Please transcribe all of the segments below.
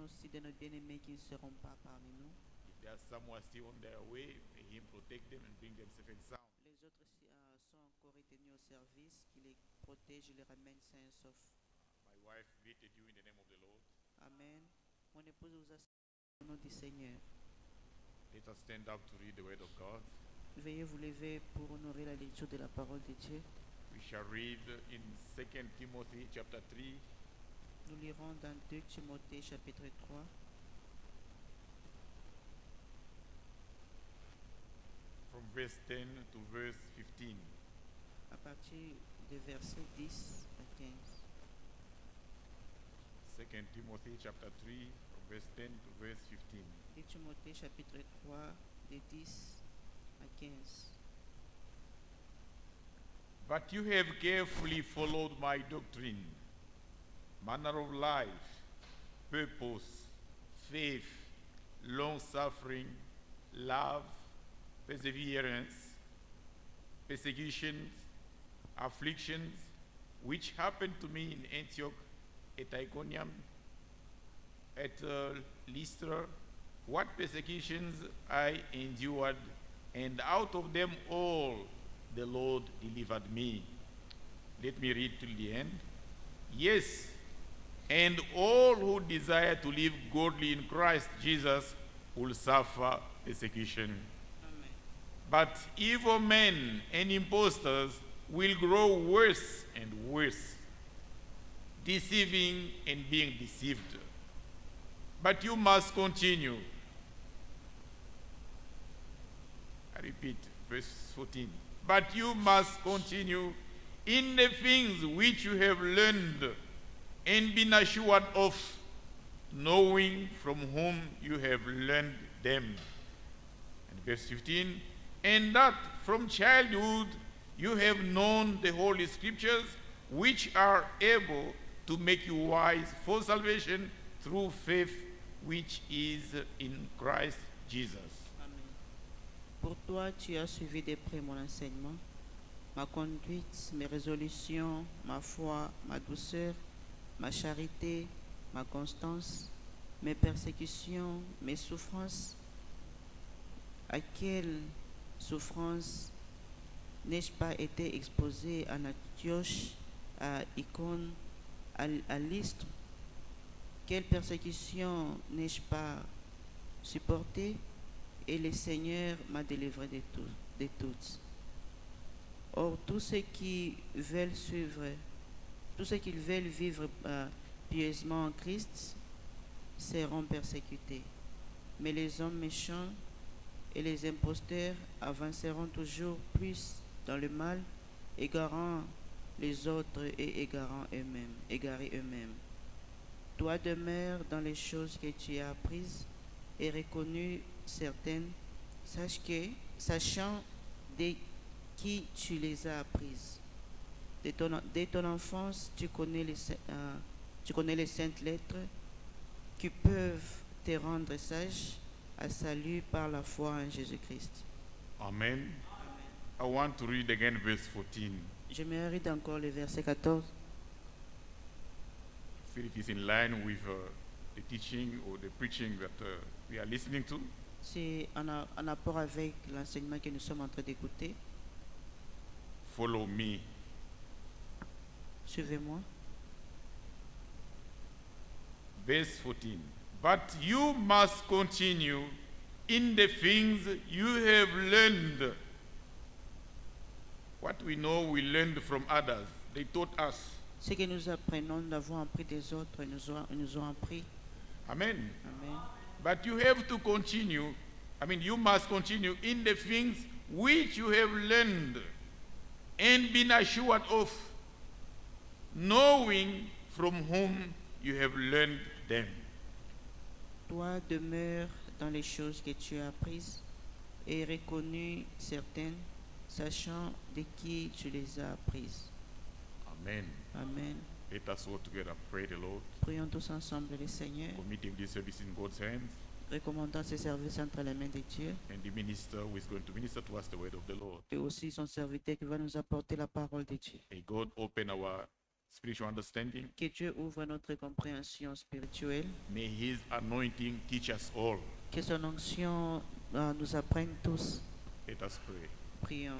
aussi de nos bien-aimés qui ne seront pas parmi nous. If there are some who are still on their way, may Him protect them and bring them safe and sound. Les autres sont encore retenus au service, qui les protège et les ramène sains et saufs. My wife greeted you in the name of the Lord. Amen. Mon épouse vous a salué au nom du Seigneur. Let us stand up to read the word of God. Veuillez vous lever pour honorer la lecture de la parole de Dieu. We shall read in 2 Timothy chapter 3, Nous lirons dans 2 Timothée chapitre 3, from verse 10 to verse 15. à partir des versets 10 à 15. 2 Timothy chapter 3, from verse 10 to verse 15. 2 Timothée chapitre 3, de 10 à 15. But you have carefully followed my doctrine, manner of life, purpose, faith, long-suffering, love, perseverance, persecutions, afflictions, which happened to me in Antioch, at Iconium, at Lystra, what persecutions I endured, and out of them all the Lord delivered me. Let me read till the end. Yes, and all who desire to live godly in Christ Jesus will suffer persecution. Amen. But evil men and impostors will grow worse and worse, deceiving and being deceived. But you must continue. I repeat, verse 14. But you must continue in the things which you have learned and been assured of, knowing from whom you have learned them. And verse 15, and that from childhood you have known the Holy Scriptures, which are able to make you wise for salvation through faith which is in Christ Jesus. Amen. Pour toi, tu as suivi de près mon enseignement, ma conduite, mes résolutions, ma foi, ma douceur, ma charité, ma constance, mes persécutions, mes souffrances. À quelle souffrance n'ai-je pas été exposé à Antioche, à Icône, à Lystre? Quelle persécution n'ai-je pas supporté? Et le Seigneur m'a délivré de toutes. Or, tous ceux qui veulent suivre, tous ceux qui veulent vivre pieusement en Christ seront persécutés. Mais les hommes méchants et les imposteurs avanceront toujours plus dans le mal, égarant les autres et égarés eux-mêmes. Toi demeure dans les choses que tu as apprises et reconnues certaines, sachant de qui tu les as apprises. Dès ton enfance, tu connais les saintes lettres qui peuvent te rendre sage à salut par la foi en Jésus-Christ. Amen. I want to read again verse 14. Je mérite encore le verset 14. I feel it is in line with the teaching or the preaching that we are listening to. C'est en rapport avec l'enseignement que nous sommes en train d'écouter. Follow me. Suivez-moi. Verse 14. But you must continue in the things you have learned. What we know, we learned from others. They taught us. Ce que nous apprenons, nous l'avons appris des autres, ils nous ont appris. Amen. Amen. But you have to continue. You must continue in the things which you have learned and been assured of, knowing from whom you have learned them. Toi demeure dans les choses que tu as apprises et reconnues certaines, sachant de qui tu les as apprises. Amen. Amen. Let us all together pray the Lord, Prions tous ensemble le Seigneur, committing this service in God's hands, recommandant ses services entre les mains de Dieu and the minister who is going to minister to us the word of the Lord. et aussi son serviteur qui va nous apporter la parole de Dieu. May God open our spiritual understanding. Que Dieu ouvre notre compréhension spirituelle. May His anointing teach us all. Que son onction nous apprenne tous. Let us pray. Prions.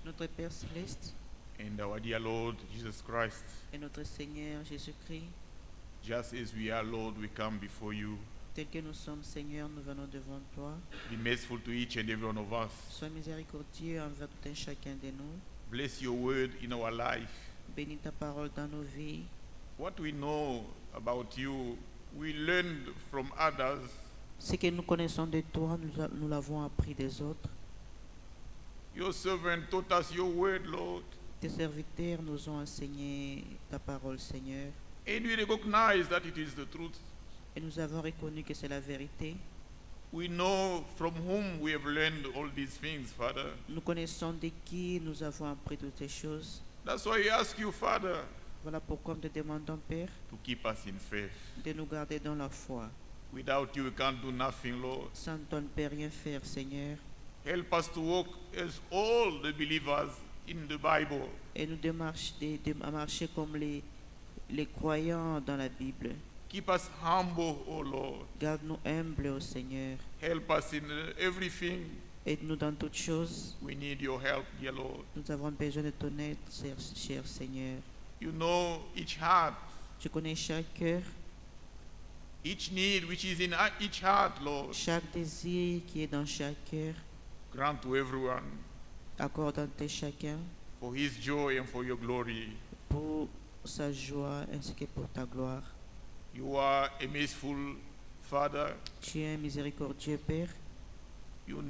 Notre Père Céleste And our dear Lord Jesus Christ, et notre Seigneur Jésus-Christ, just as we are, Lord, we come before you. tel que nous sommes, Seigneur, nous venons devant toi. Be merciful to each and every one of us. Sois miséricordieux envers tout un chacun de nous. Bless your word in our life. Bénis ta parole dans nos vies. What we know about you, we learned from others. Ce que nous connaissons de toi, nous l'avons appris des autres. Your servant taught us your word, Lord. Tes serviteurs nous ont enseigné ta parole, Seigneur. And we recognize that it is the truth. Et nous avons reconnu que c'est la vérité. We know from whom we have learned all these things, Father. Nous connaissons de qui nous avons appris toutes ces choses. That's why we ask you, Father, Voilà pourquoi nous te demandons, Père, to keep us in faith. de nous garder dans la foi. Without you, we can't do nothing, Lord. Sans toi, on ne peut rien faire, Seigneur. Help us to walk as all the believers in the Bible. Et nous à marcher comme les croyants dans la Bible. Keep us humble, O Lord. Garde-nous humbles, ô Seigneur. Help us in everything. Aide-nous dans toutes choses. We need your help, dear Lord. Nous avons besoin de ton aide, cher Seigneur. You know each heart, Tu connais chaque cœur, each need which is in each heart, Lord. chaque désir qui est dans chaque cœur. Grant to everyone Accorde-en chacun for his joy and for your glory. pour sa joie ainsi que pour ta gloire. You are a merciful Father. Tu es un miséricordieux Père. You've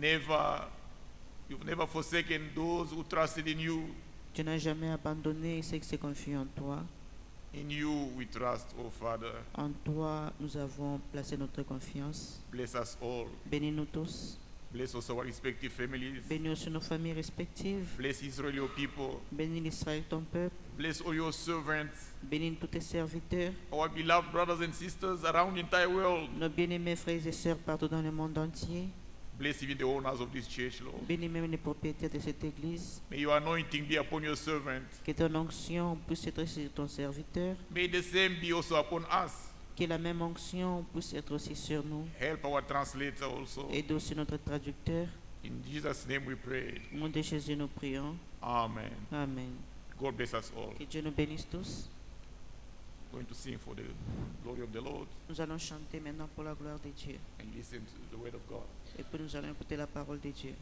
never forsaken those who trusted in you. Tu n'as jamais abandonné ceux qui se confient en toi. In you we trust, O Father. En toi, nous avons placé notre confiance. Bless us all. Bénis-nous tous. Bless also our respective families. Bénis aussi nos familles respectives. Bless Israel, your people. Bénis l'Israël, ton peuple. Bless all your servants, Bénis tous tes serviteurs. our beloved brothers and sisters around the entire world. Nos bien-aimés frères et sœurs partout dans le monde entier. Bless even the owners of this church, Lord. Bénis même les propriétaires de cette église. May your anointing be upon your servant. Que ton onction puisse être sur ton serviteur. May the same be also upon us. Que la même onction puisse être aussi sur nous. Help our translator also. Aide aussi notre traducteur. In Jesus' name we pray. Au nom de Jésus, nous prions. Amen. Amen. God bless us all. Que Dieu nous bénisse tous. Going to sing for the glory of the Lord Nous allons chanter maintenant pour la gloire de Dieu. and listen to the word of God. Et puis nous allons écouter la parole de Dieu.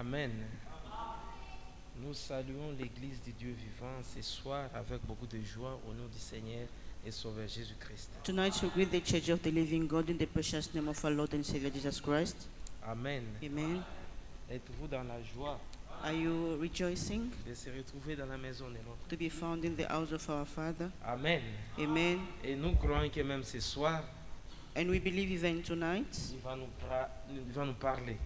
Amen. Nous saluons l'Église du Dieu vivant ce soir avec beaucoup de joie au nom du Seigneur et Sauveur Jésus-Christ. Tonight we greet the Church of the Living God in the precious name of our Lord and Savior Jesus Christ. Amen. Amen. Êtes-vous dans la joie Are you rejoicing de se retrouver dans la maison de notre to be found in the house of our Father? Amen. Amen. Et nous croyons que même ce soir, And we believe even tonight il va nous parler.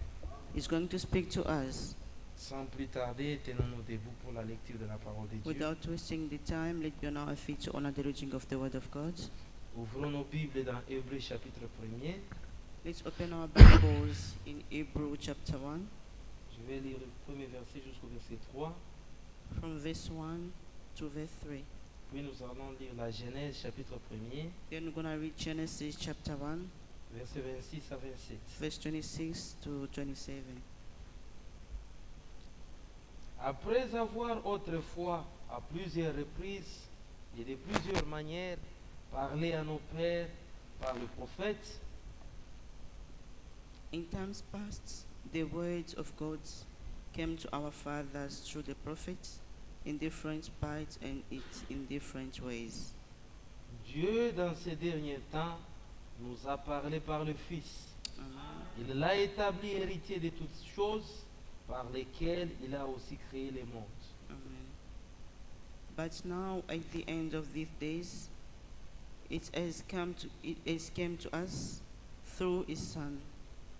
He's going to speak to us. Sans plus tarder, tenons-nous debout pour la lecture de la parole de Dieu. Without wasting the time, let's be on our feet to honor the reading of the Word of God. Ouvrons nos Bibles dans Hébreux chapitre 1er. Let's open our Bibles in Hebrew chapter 1, Je vais lire le premier verset jusqu'au verset 3. from verse 1 to verse 3. Puis nous allons lire la Genèse chapitre 1er, Then we're going to read Genesis chapter 1, verset 26 à 27. verse 26 to 27. Après avoir autrefois, à plusieurs reprises et de plusieurs manières, parlé à nos pères par le prophète, In times past, the words of God came to our fathers through the prophets in different parts and in different ways. Dieu, dans ces derniers temps, nous a parlé par le Fils. Amen. Il l'a établi héritier de toutes choses, par lesquelles il a aussi créé les mondes. Amen. But now, at the end of these days, it has come to us through His Son,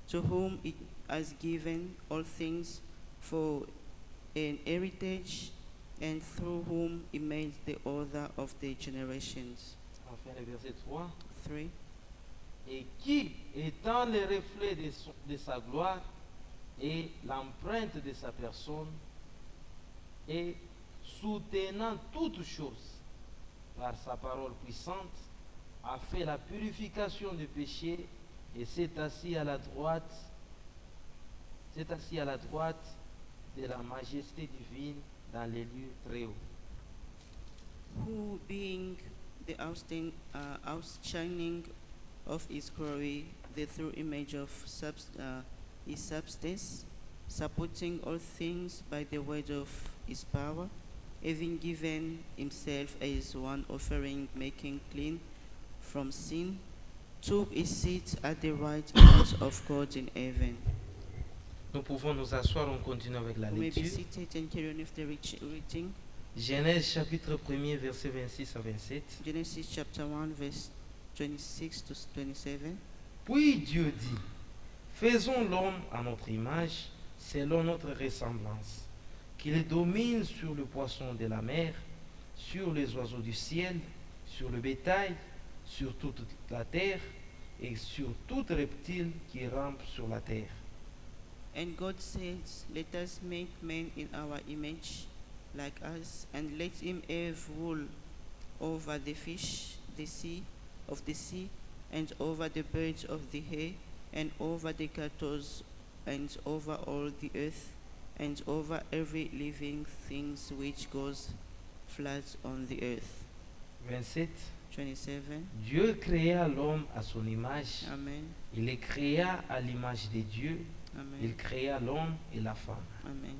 to whom it has given all things for an heritage, and through whom He made the order of the generations. Enfin, le verset 3. 3. Et qui, étant le reflet de sa gloire et l'empreinte de sa personne, et soutenant toutes choses par sa parole puissante, a fait la purification du péché et s'est assis à la droite de la majesté divine dans les lieux très hauts. Who, being the outshining of His glory, the true image of His substance, supporting all things by the word of His power, having given Himself as one offering, making clean from sin, took His seat at the right hand of God in heaven. Nous pouvons nous asseoir, on continue avec la You may be lecture. seated and carry on with the reading. Genèse chapitre 1er, verset 26 à 27. Genesis chapter 1, verse 26 to 27. Puis Dieu dit, faisons l'homme à notre image, selon notre ressemblance, qu'il domine sur le poisson de la mer, sur les oiseaux du ciel, sur le bétail, sur toute la terre, et sur tout reptile qui rampe sur la terre. And God said, let us make man in our image, like us, and let him have rule over the fish of the sea, and over the birds of the air, and over the cattle, and over all the earth, and over every living thing which goes flat on the earth. 27. 27. Dieu créa l'homme à son image, Amen. il les créa à l'image de Dieu, il Amen. créa l'homme et la femme. Amen.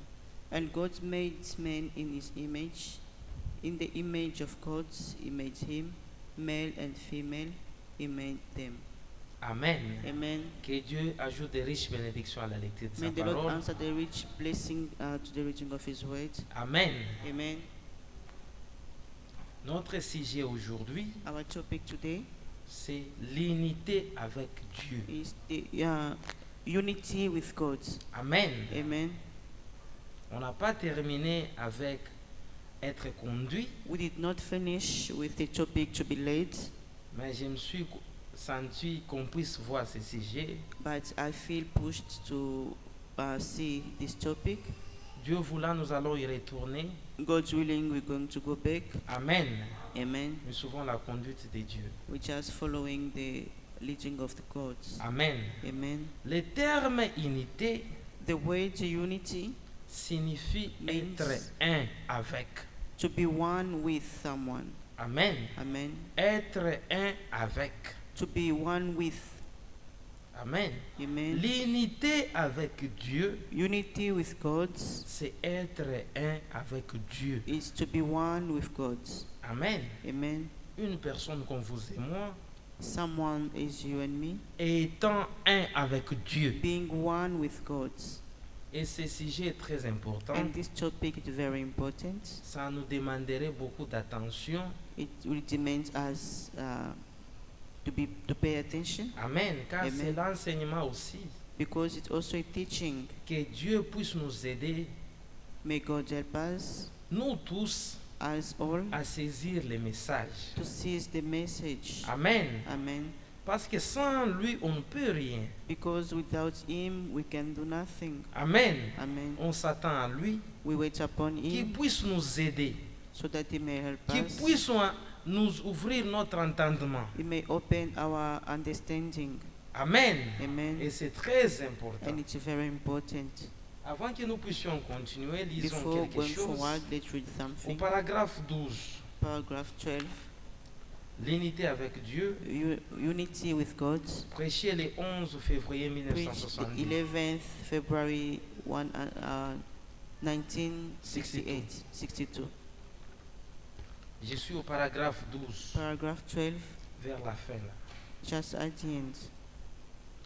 And God made man in His image. In the image of God, He made him, male and female, He made them. Amen. Amen. Que Dieu ajoute des riches bénédictions à la lecture de May sa the Lord parole. answer the rich blessing to the reading of His word. Amen. Amen. Notre sujet aujourd'hui, Our topic today c'est l'unité avec Dieu. is the unity with God. Amen. Amen. On n'a pas terminé avec être conduit, We did not finish with the topic to be led, mais je me suis senti qu'on puisse voir ce sujet. but I feel pushed to see this topic. Dieu voulant, nous allons y retourner. God's willing, we're going to go back. Amen. Amen. Nous suivons la conduite de Dieu. We're just following the leading of the gods. Amen. Amen. Le terme unité The word unity, signifie Means- être un avec. to be one with someone. Amen. Amen. Être un avec. To be one with. Amen. Amen. L'unité avec Dieu, Unity with God c'est être un avec Dieu. is to be one with God. Amen. Amen. Une personne comme vous et moi, Someone is you and me, étant un avec Dieu. being one with God. Et ce sujet est très important. And this topic is very important. Ça nous demanderait beaucoup d'attention. It will demand us to pay attention, Amen. Car Amen. c'est l'enseignement aussi. because it's also a teaching. Que Dieu puisse nous aider, May God help us, nous tous, us all, à saisir les messages. to seize the message. Amen. Amen. Parce que sans lui, on ne peut rien. Because without Him, we can do nothing. Amen. Amen. On s'attend à lui, We wait upon qu'il Him puisse nous aider, so that He may help qu'il us. puisse nous ouvrir notre entendement. He may open our understanding. Amen. Amen. Et c'est très important. And it's very important. Avant que nous puissions continuer, lisons Before quelque going chose. forward, let's read Au something. paragraphe 12, Paragraph 12. l'unité avec Dieu, Unity with God. prêché le 11 février Preached the 1970. 11th February 1968. 62. Je suis au paragraphe 12, Paragraph 12, vers la fin là. just at the end.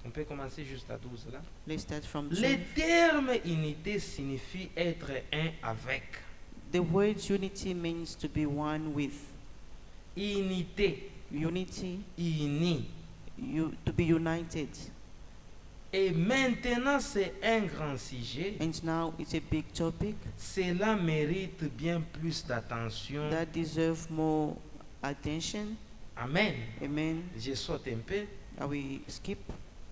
On peut commencer juste à 12 là. Let's start from 12. Le terme unité signifie être un avec. The word unity means to be one with. Unité, Unity, uni. to be united. Et maintenant, c'est un grand sujet. And now it's a big topic Cela mérite bien plus d'attention. that deserves more attention. Amen. Amen. Je saute un peu Are we skip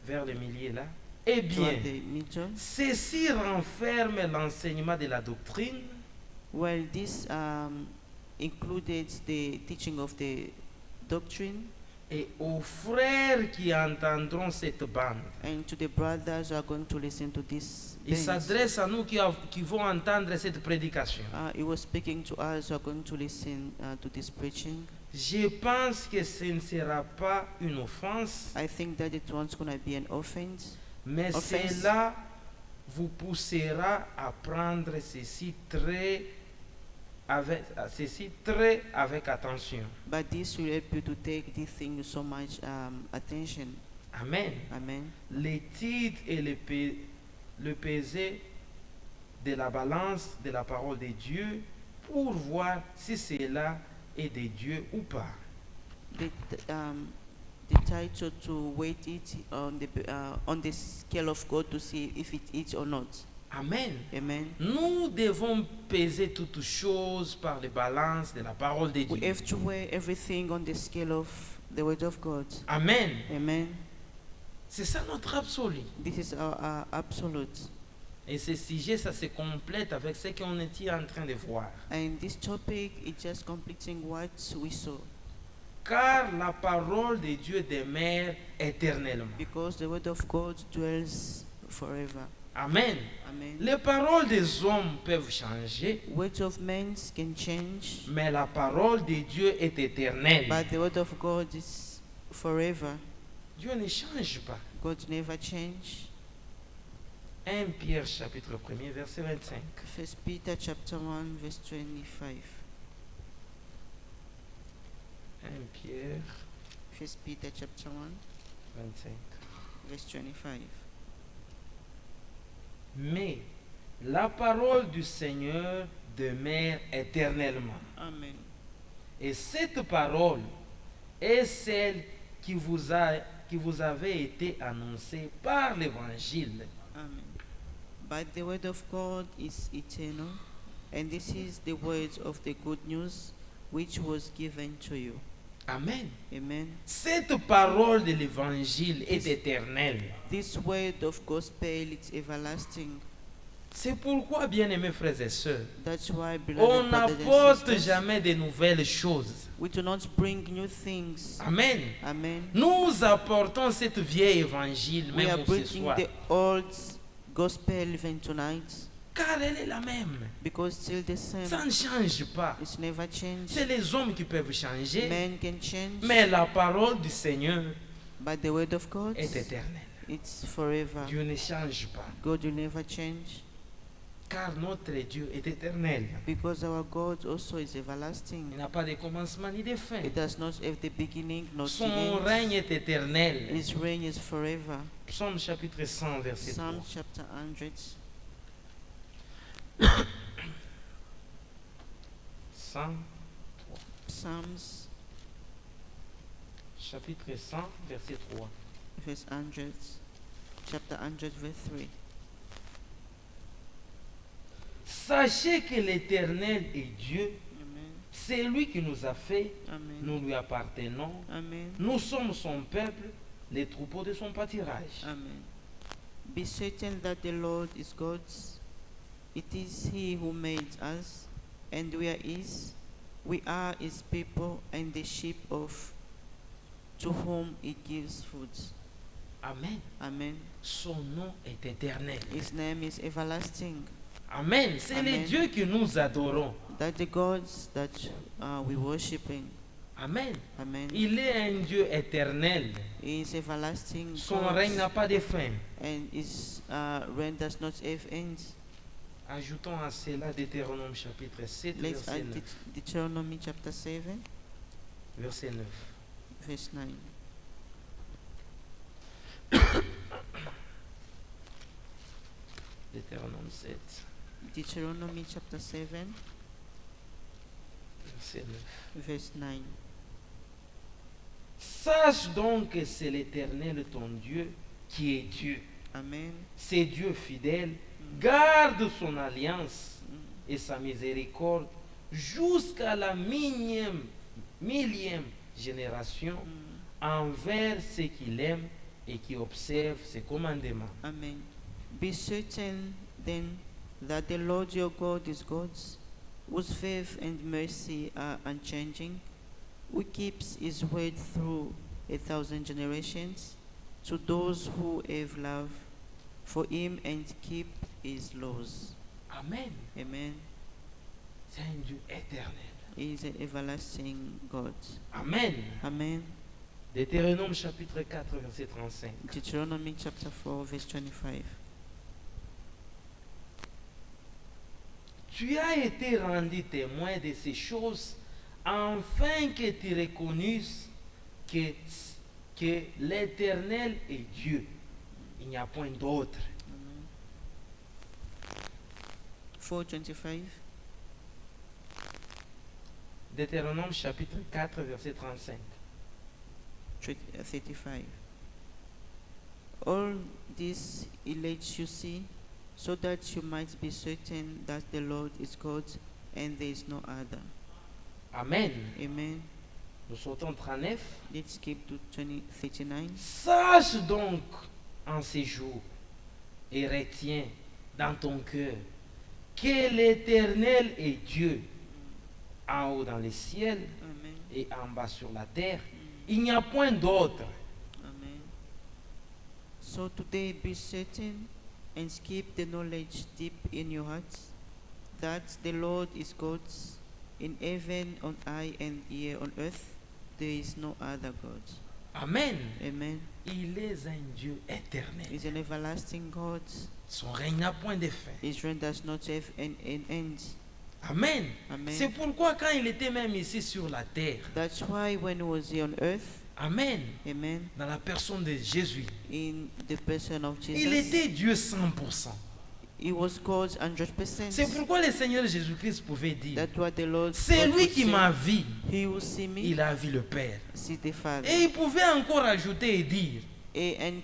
vers le milieu là. Eh bien, toward the middle? ceci renferme l'enseignement de la doctrine Well, this included the teaching of the doctrine, et aux frères qui entendront cette bande. and to the brothers who are going to listen to this. Il band. s'adresse à nous qui vont entendre cette prédication. He was speaking to us who are going to listen to this preaching. Je pense que ce ne sera pas une offense, I think that it was going to be an offense, mais Offense. cela vous poussera à prendre ceci très avec attention. but this will help you to take this thing so much attention. Amen. Amen. L'étude et le peser de la balance de la parole de Dieu pour voir si cela est de Dieu ou pas. The title to weight it on the scale of God to see if it is or not. Amen. Amen. Nous devons peser toutes choses par les balances de la parole de We Dieu. have to weigh everything on the scale of the word of God. Amen. Amen. C'est ça notre absolu. This is our absolute. Et ce sujet, ça se complète avec ce qu'on était en train de voir. And this topic is just completing what we saw. Car la parole de Dieu demeure éternellement. Because the word of God dwells forever. Amen. Amen. Les paroles des hommes peuvent changer, Words of men can change, mais la parole de Dieu est éternelle. but the word of God is forever. Dieu ne change pas. God never change. 1 Pierre chapitre 1er verset 25. 1 Peter chapter 1 verse 25. 1 Pierre 1 Peter chapter 1 25. verse 25. Mais la parole du Seigneur demeure éternellement. Amen. Et cette parole est celle qui vous avait été annoncée par l'évangile. Amen. But the word of God is eternal, and this is the word of the good news which was given to you. Amen. Amen. Cette parole de l'évangile est éternelle. This word of gospel is everlasting. C'est pourquoi, bien-aimés frères et sœurs, That's why, on beloved brothers and n'apporte sisters, jamais de nouvelles choses. we do not bring new things. Amen. Amen. Nous apportons cette vieille évangile We are même ce bringing soir. the old gospel even tonight Car elle est la même. because still the Ça same. ne change pas. It's never changed. C'est les hommes qui peuvent changer. Men can change, Mais la parole du Seigneur but the word of God est éternelle. it's forever. Dieu ne change pas. God will never change, Car notre Dieu est éternel. because our God also is Il everlasting. n'a pas de commencement ni de fin. It does not have the beginning, not the Son end. règne est éternel. His reign is forever. Psaume chapitre 100, verset 3. Psalm chapter 100, 100, Psalms chapitre 100, verset 3. verse 100, chapter 100, verse 3. Sachez que l'Éternel est Dieu. Amen. C'est lui qui nous a fait. Amen. Nous lui appartenons. Amen. Nous sommes son peuple, les troupeaux de son pâturage. Amen. Be certain that the Lord is God. It is He who made us, and we are His. We are His people and the sheep of to whom He gives food. Amen. Amen. Son nom est éternel. His name is everlasting. Amen. C'est Amen. les dieux que nous adorons. That the gods that we worshiping. Amen. Amen. Il est un Dieu éternel. He is everlasting Son God, règne n'a pas de fin. and His reign does not have end. Ajoutons à cela Deutéronome chapitre 7, Let's verset add 9. Deuteronomy chapter 7, Verset 9. verse 9. Deutéronome 7, Deuteronomy chapter 7, verset 9. verse 9. Sache donc que c'est l'Éternel ton Dieu qui est Dieu. Amen. C'est Dieu fidèle. Garde son alliance et sa miséricorde jusqu'à la millième génération envers ceux qui l'aiment et qui observent ses commandements. Amen. Be certain then that the Lord your God is God, whose faith and mercy are unchanging, who keeps His word through 1,000 generations, to those who have love for Him and keep His laws. Amen. Amen. C'est un Dieu éternel. He is an everlasting God. Amen. Amen. Deutéronome chapitre 4, verset 35. Deuteronomy chapter 4, verse 25. Tu as été rendu témoin de ces choses afin que tu reconnaisses que l'Éternel est Dieu. Il n'y a point d'autre. Amen. 4:25. Deutéronome chapitre 4, verset 35. 35. All this he lets you see, so that you might be certain that the Lord is God and there is no other. Amen. Amen. Nous sautons 39. Let's skip to 39. Sache donc en ces jours et retiens dans ton cœur que l'Éternel est Dieu en haut dans les ciels Amen. et en bas sur la terre. Il n'y a point d'autre. Amen. So today be certain and keep the knowledge deep in your hearts that the Lord is God in heaven, on high, and here on earth. There is no other God. Amen. Amen. Il est un Dieu éternel. He's an everlasting God. Son règne n'a point de fin. His reign does not have an end. Amen. Amen. C'est pourquoi quand il était même ici sur la terre, That's why when he was here on earth, Amen, amen, dans la personne de Jésus, in the person of il Jesus, était Dieu 100%. he was called 100%. C'est pourquoi le Seigneur Jésus-Christ pouvait dire, That's what the Lord c'est God lui would qui say, m'a vu, He will see me, il a vu le Père. see the Father. Et il pouvait encore ajouter et dire, And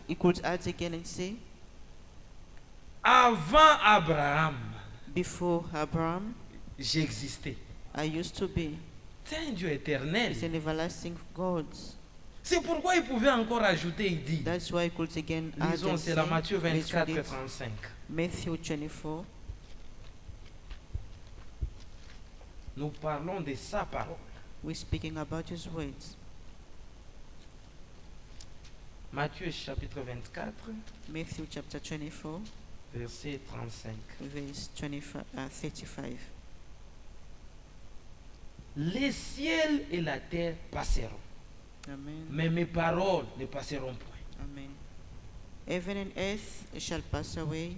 he could add again and say, avant Abraham, before Abraham, j'existais. I used to be. C'est un Dieu éternel. He's an everlasting God. C'est pourquoi il pouvait encore ajouter et dire, That's why he could again add lisons, and c'est say, la Matthieu let's read 24, it. 35. Matthew 24. Nous parlons de sa parole. We're speaking about his words. Matthieu chapitre 24, Matthew chapter 24, verset 35. verse 35. Les ciels et la terre passeront, Amen. mais mes paroles ne passeront point. Amen. Heaven and earth shall pass away,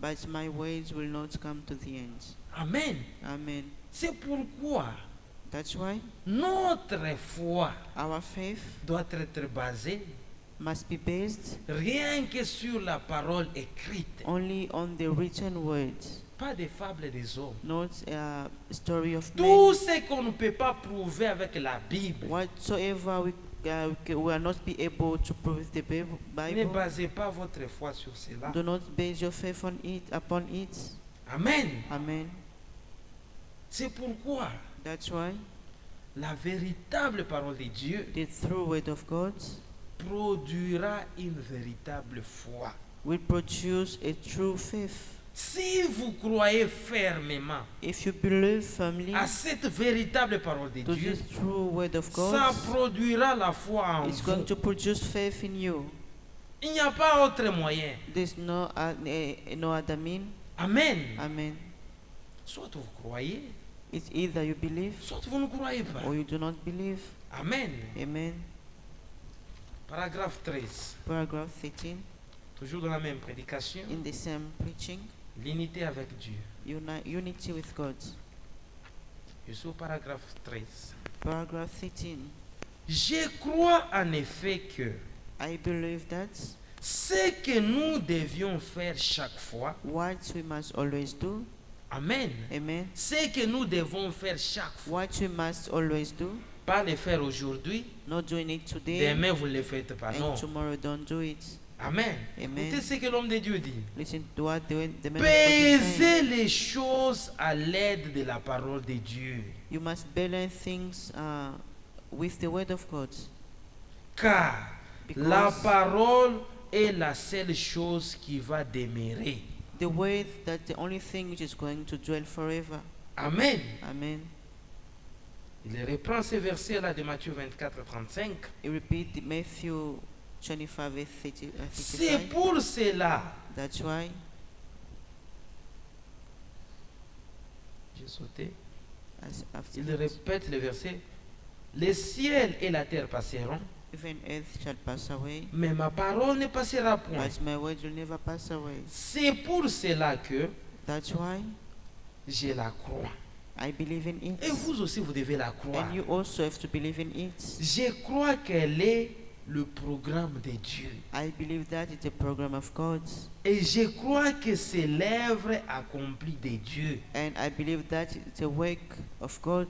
but my words will not come to the end. Amen. Amen. C'est pourquoi That's why notre foi our faith doit être basée must be based rien que sur la parole écrite, only on the written words, pas des fables des hommes. not a story of Tout men. ce qu'on ne peut pas prouver avec la Bible, Whatsoever we are not be able to prove the ne Bible, basez pas votre foi sur cela. do not base your faith on it, upon it. Amen. Amen. C'est pourquoi That's why la véritable parole de Dieu the true word of God produira une véritable foi. will produce a true faith. Si vous croyez fermement If you believe firmly à cette véritable parole de to Dieu, this true word of ça God, produira la foi en it's going vous. to produce faith in you. Il n'y a pas autre moyen. There's no no other mean. Amen. Amen. Soit vous croyez, It's either you believe soit vous ne croyez pas. or you do not believe. Amen. Amen. Paragraphe 13. Paragraph 13. Toujours dans la même prédication, In the same preaching, l'unité avec Dieu. unity with God. Je suis au paragraphe 13. Paragraph 13. Je crois en effet que I believe that ce que nous devions faire chaque fois, what we must always do, Amen, amen, ce que nous devons faire chaque fois, what we must always do, pas le faire aujourd'hui, not doing it today demain vous ne le faites pas, non. and tomorrow don't do it. Amen. Amen. Écoutez ce que l'homme de Dieu dit. Listen to what the man of God is Pesez saying. les choses à l'aide de la parole de Dieu. You must balance things with the word of God, Car because la parole est la seule chose qui va demeurer. the word, that's the only thing which is going to dwell forever. Amen. Amen. Il reprend ces versets-là de Matthieu 24, 35. You repeat the Matthew 25 verse 30, C'est 35. pour cela. That's why J'ai sauté. after Il that, répète le verset. Le ciel et la terre passeront, even earth shall pass away, mais ma parole ne passera point. but my word will never pass away. C'est pour cela que That's why je la crois. I believe in it. Et vous aussi, vous devez la croire. And you also have to believe in it. Je crois qu'elle est le programme de Dieu. I believe that it's a program of God. Et je crois que c'est l'œuvre accomplie de Dieu And I believe that it's a work of God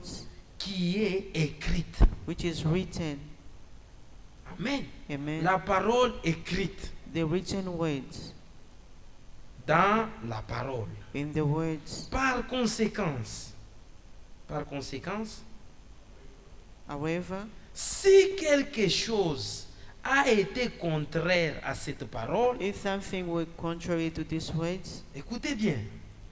qui est écrite. which is written. Amen. Amen. La parole écrite The written words dans la parole. in the words. Par conséquence, However, si quelque chose a été contraire à cette parole, if something were contrary to these words, écoutez bien,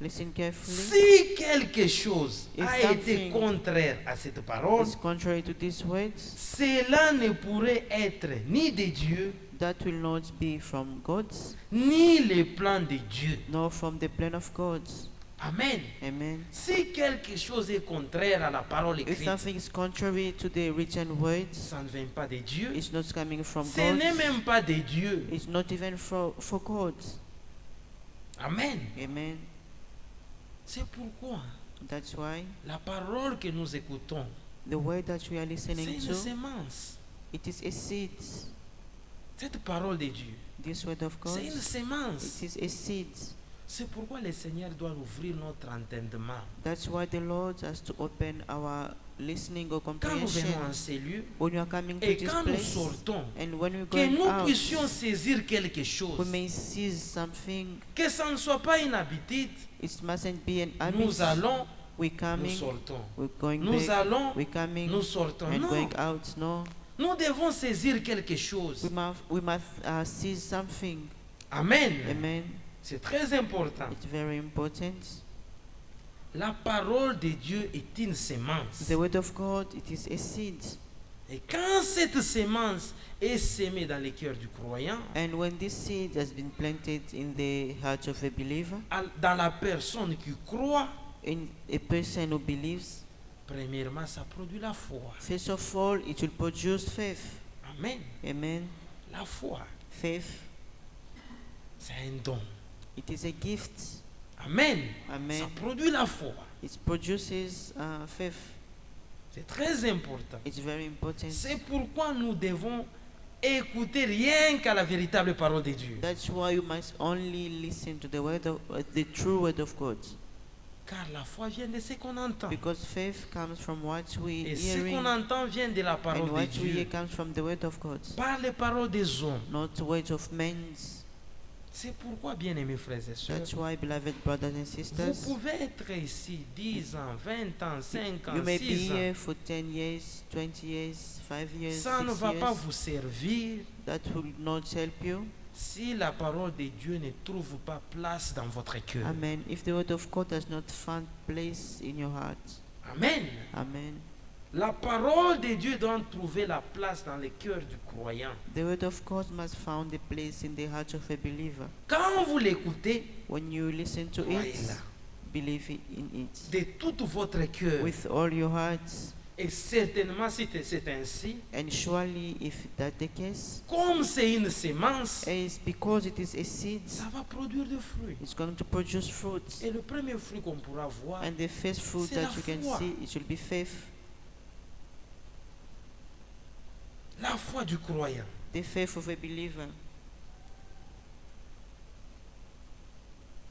listen carefully. si quelque chose If a été something contraire à cette parole, It's contrary to these words, cela ne pourrait être ni de Dieu, that will not be from God, ni le plan de Dieu. nor from the plan of God. Amen. Amen. Si quelque chose est contraire à la parole If écrite, something is contrary to the written words, ça ne vient pas de Dieu. it's not coming from Ce God. n'est même pas de Dieu. It's not even for God. Amen. Amen. C'est pourquoi That's why la parole que nous écoutons, the word that we are c'est listening une to, sémence. it is a seed. Cette parole de Dieu, This word of God, c'est une sémence. it is a seed. C'est pourquoi le Seigneur doit ouvrir notre entendement. That's why the Lord has to open our listening or Quand nous comprehension. venons en ces lieux When you are coming to et this quand nous place, sortons, and when we're que going nous out, puissions saisir quelque we chose, may seize something. que ça ne soit pas une habitude. It mustn't be an habit. Nous allons, We're nous coming, sortons. we're going Nous back, allons, we're coming, nous sortons. and Non, going out. No, nous devons saisir quelque chose. we must seize something. Amen. Amen. C'est très important. It's very important. La parole de Dieu est une sémence. The word of God, it is a seed. Et quand cette sémence est semée dans le cœur du croyant, And when this seed has been planted in the heart of a believer, dans la personne qui croit, in a person who believes, premièrement, ça produit la foi. first of all, it will produce faith. Amen. Amen. La foi. Faith. C'est un don. It is a gift. Amen. Amen. Ça produit la foi. It produces faith. C'est très important. It's very important. C'est pourquoi nous devons écouter rien qu'à la véritable parole de Dieu. That's why you must only listen to the the true word of God. Car la foi vient de ce qu'on entend. Because faith comes from what we Et ce hearing, qu'on entend vient de la parole and de what we hear Dieu. comes from the word of God, Par les paroles des hommes. not the words of men's. C'est pourquoi, bien-aimés frères et sœurs, That's why, beloved brothers and vous sisters, pouvez être ici 10 ans, 20 ans, 5 ans, you may be 6 ans. here for 10 years, 20 years, 5 years, Ça ne 6 va pas years. vous servir That will not help you. si la parole de Dieu ne trouve pas place dans votre cœur. Amen. If the word of God does not find place in your heart. Amen. Amen. La parole de Dieu doit trouver la place dans le cœur du croyant. The word of God must find a place in the heart of a believer. Quand vous l'écoutez, When you listen to it, croyez-la believe in it de tout votre cœur. with all your heart. Et certainement, si c'est ainsi, And surely, if that's the case, comme c'est une sémence, it's because it is a seed, ça va produire des fruits. it's going to produce fruit. Et le premier fruit qu'on pourra voir, And the first fruit c'est that la you can foi. see, it will be faith. la foi du croyant. The faith of a believer.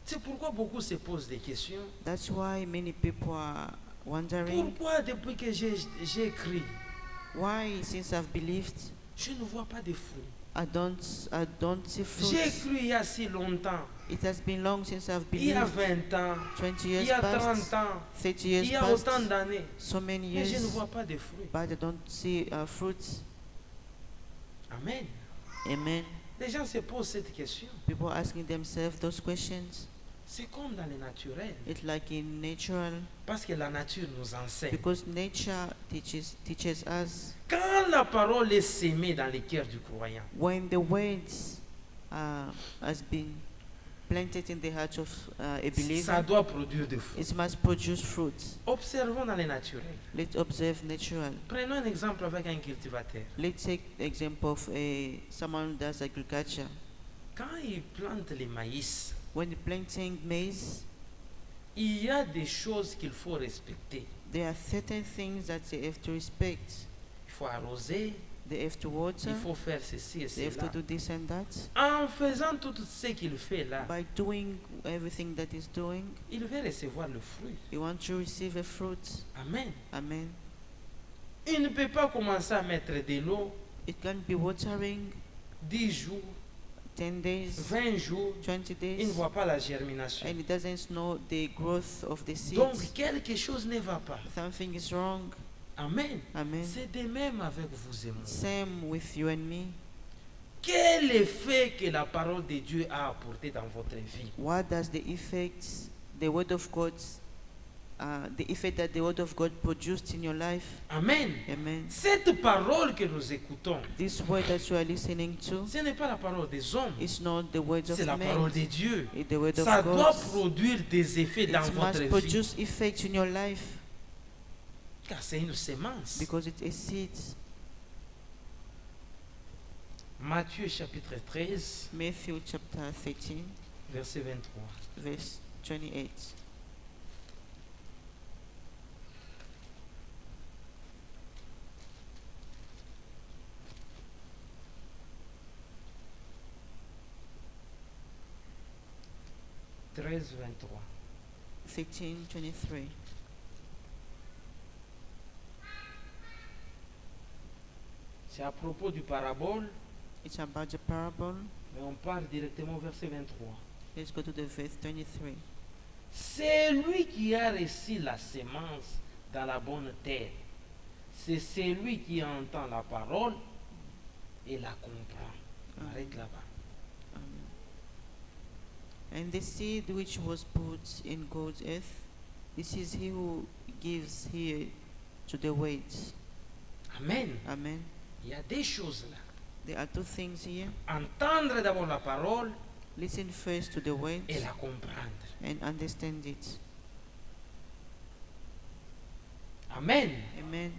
C'est pourquoi beaucoup se posent des questions. That's why many people are wondering, Pourquoi depuis que j'ai écrit, why, since I've believed, je ne vois pas de fruits? I don't see J'ai fruits. cru il y a si longtemps, It has been long since I've il y a believed. 20 ans, 20 il years y a past, 30 ans, 30 il years y a past, autant d'années, so many mais je ne years, vois pas de fruits. but I don't see fruits. Amen. Amen. Les gens se posent cette question. People are asking themselves those questions. C'est comme dans le naturel, It's like in natural, parce que la nature nous enseigne. because nature teaches us. Quand la parole est sémée dans le cœur du croyant, When the words has been planted in the heart of a ça believer, doit produire des fruits. it must produce fruit. Observons dans le naturel. Let's observe natural. Prenons un exemple avec un cultivateur. Let's take example of someone who does agriculture. Quand il plante le maïs, When planting maize, il y a des choses qu'il faut respecter. there are certain things that they have to respect. Il faut arroser, They have to water. il faut faire ceci et They have to cela. do this and that. En faisant tout ce qu'il fait là, By doing everything that he's doing, il va recevoir le fruit. you want to receive a fruit. Amen. Amen. Il ne peut pas commencer à mettre de l'eau It can be watering 10 jours, 10 days, 20 jours. 20 Il ne days, voit pas la germination. and it doesn't know the growth of the Donc seeds. quelque chose ne va pas. Something is wrong. Amen. Amen. C'est de même avec vous et moi. Same with you and me. Quel effet que la parole de Dieu a apporté dans votre vie? What does the effect, the word of God, the effect that the word of God produced in your life? Amen. Amen. Cette parole que nous écoutons, This word that you are listening to ce n'est pas la parole des hommes, is not the words of c'est la men. parole de Dieu. It's the word Ça of doit God. produire des effets dans It votre must vie. produce effect in your life Car c'est une sémence. because it's a seed. Matthieu chapitre 13, Matthew chapter 13, verset 23. verse 28. « 13-23. 13:23. C'est à propos du parabole, It's about the parable. mais on part directement au verset 23. Let's go to the verse 23. C'est lui qui a reçu la sémence dans la bonne terre. C'est celui qui entend la parole et la comprend. On arrête là-bas. And the seed which was put in God's earth, this is he who gives ear to the words. Amen. Amen. Il y a des choses là. There are two things here. Entendre d'abord la parole Listen first to the words et la comprendre. and understand it. Amen. Amen.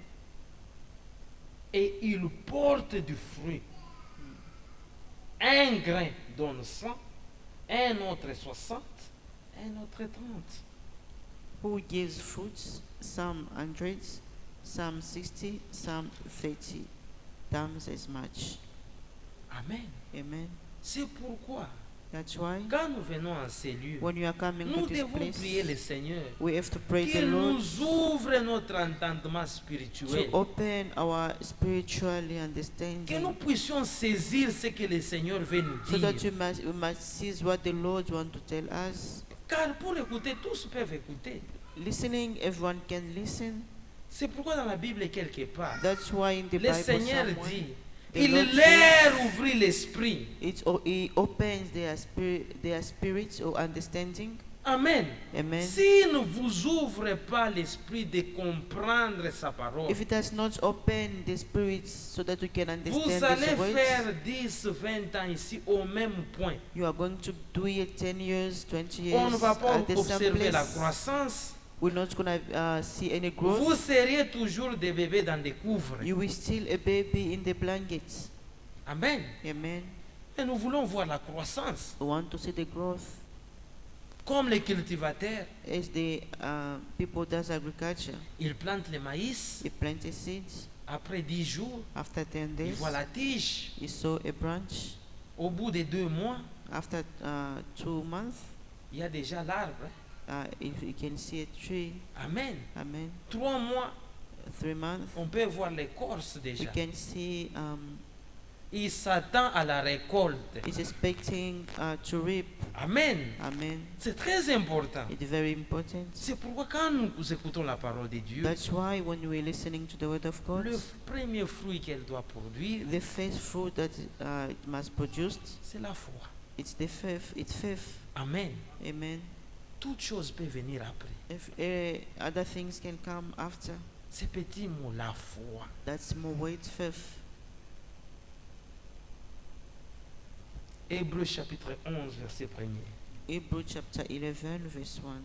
Et il porte du fruit. Un grain donne 100, un autre 60, un autre 30. Who gives fruits? Some hundreds, some 60, some 30 times as much. Amen. Amen. C'est pourquoi, That's why quand nous venons en ces lieux, when you are coming to nous this devons prier le place, Seigneur we have to pray the qu'il Lord nous ouvre notre entendement to spirituel, open our spiritual que nous understanding puissions saisir ce que le Seigneur veut nous so that dire. we must seize what the Lord wants to tell us. Car pour écouter, tous peuvent écouter. Listening, everyone can listen. C'est pourquoi dans la Bible, quelque part, That's why in the le Bible Seigneur somewhere, dit, the il Lord leur ouvrit l'esprit. He opens their spirits or understanding. Amen. Amen. S'il ne vous ouvre pas l'esprit de comprendre sa parole, If it does not open the spirits so that we can vous understand allez His words, faire 10, 20 ans ici au même point. you are going to do it 10 years, 20 On ne years va pas at the same observer la place. croissance. We're not going to see any Vous growth. seriez toujours des bébés dans des couvres. You will still a baby in the blankets. Amen. Amen. Et nous voulons voir la croissance. We want to see the growth Comme les cultivateurs, as the people does agriculture. ils plantent le maïs. They plant a seed. Après 10 jours, After 10 ils days, voient la tige. you sow a branch. Au bout de 2 mois, After 2 months, il y a déjà l'arbre. if you can see a tree. Amen. Amen. 3 mois, 3 months, on peut voir l'écorce we déjà. can see Il s'attend à la récolte. it's expecting to reap. Amen. Amen. C'est très important. It's very important. C'est pourquoi quand nous écoutons la parole de Dieu, That's why when we're listening to the word of God, le premier fruit qu'elle doit produire, the first fruit that it must produce, c'est la foi. it's the faith. It's faith. Amen. Amen. Toute chose peut venir après. If other things can come after, Ces petits mots, la foi. that's more weight faith. Hébreux chapitre 11, verset 1er. Hebrew chapter 11, verse 1.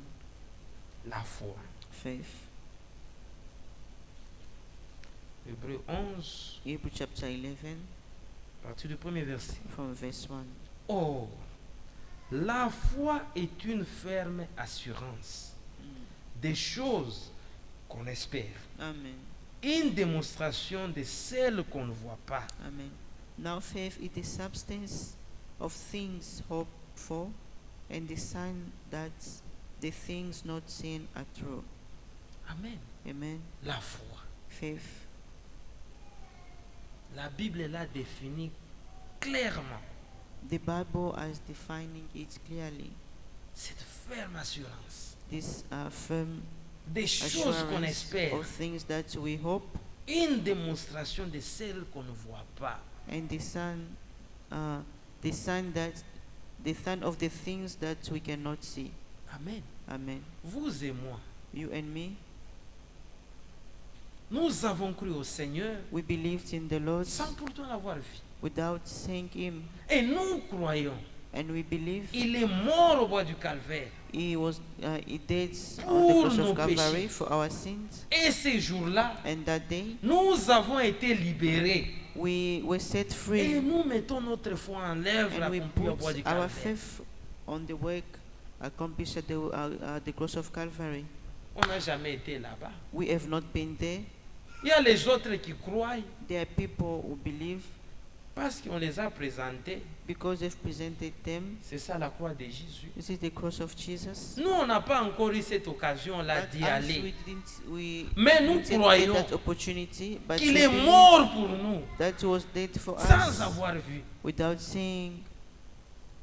La foi. Faith. Hébreux 11, Hebrew chapter 11, à partir du premier verset. from verse 1. Or, la foi est une ferme assurance des choses qu'on espère, Amen. une démonstration de celles qu'on ne voit pas. Amen. Now faith is the substance of things hoped for, and the sign that the things not seen are true. Amen. Amen. La foi. Faith. La Bible l'a définie clairement. The Bible is defining it clearly. Cette ferme assurance This firm des choses qu'on assurance espère, of things that we hope, une démonstration de celles qu'on ne voit pas. and the sign of the things that we cannot see. Amen. Amen. Vous et moi, You and me, nous avons cru au Seigneur we believed in the Lord sans pourtant l'avoir vu. without seeing Him, Et nous croyons, and we believe il est mort au bois du calvaire. He died on the Pour cross nos of Calvary péchés. for our sins. Et ces jours-là, And that day, nous avons été libérés. we were set Et free, nous mettons notre foi en l'œuvre and we accomplie au bois put du our calvaire. faith on the work accomplished at the cross of Calvary. On n'a jamais été là-bas. We have not been there. Il y a les autres qui croient There are people who believe parce qu'on les a présentés. because they've presented them. C'est ça la croix de Jésus. This is the cross of Jesus. Nous, on n'a pas encore eu cette occasion-là But d'y us, aller. we Mais nous didn't get croyons that opportunity, but qu'il we est believe mort pour nous that he was dead for sans us avoir vu. without seeing.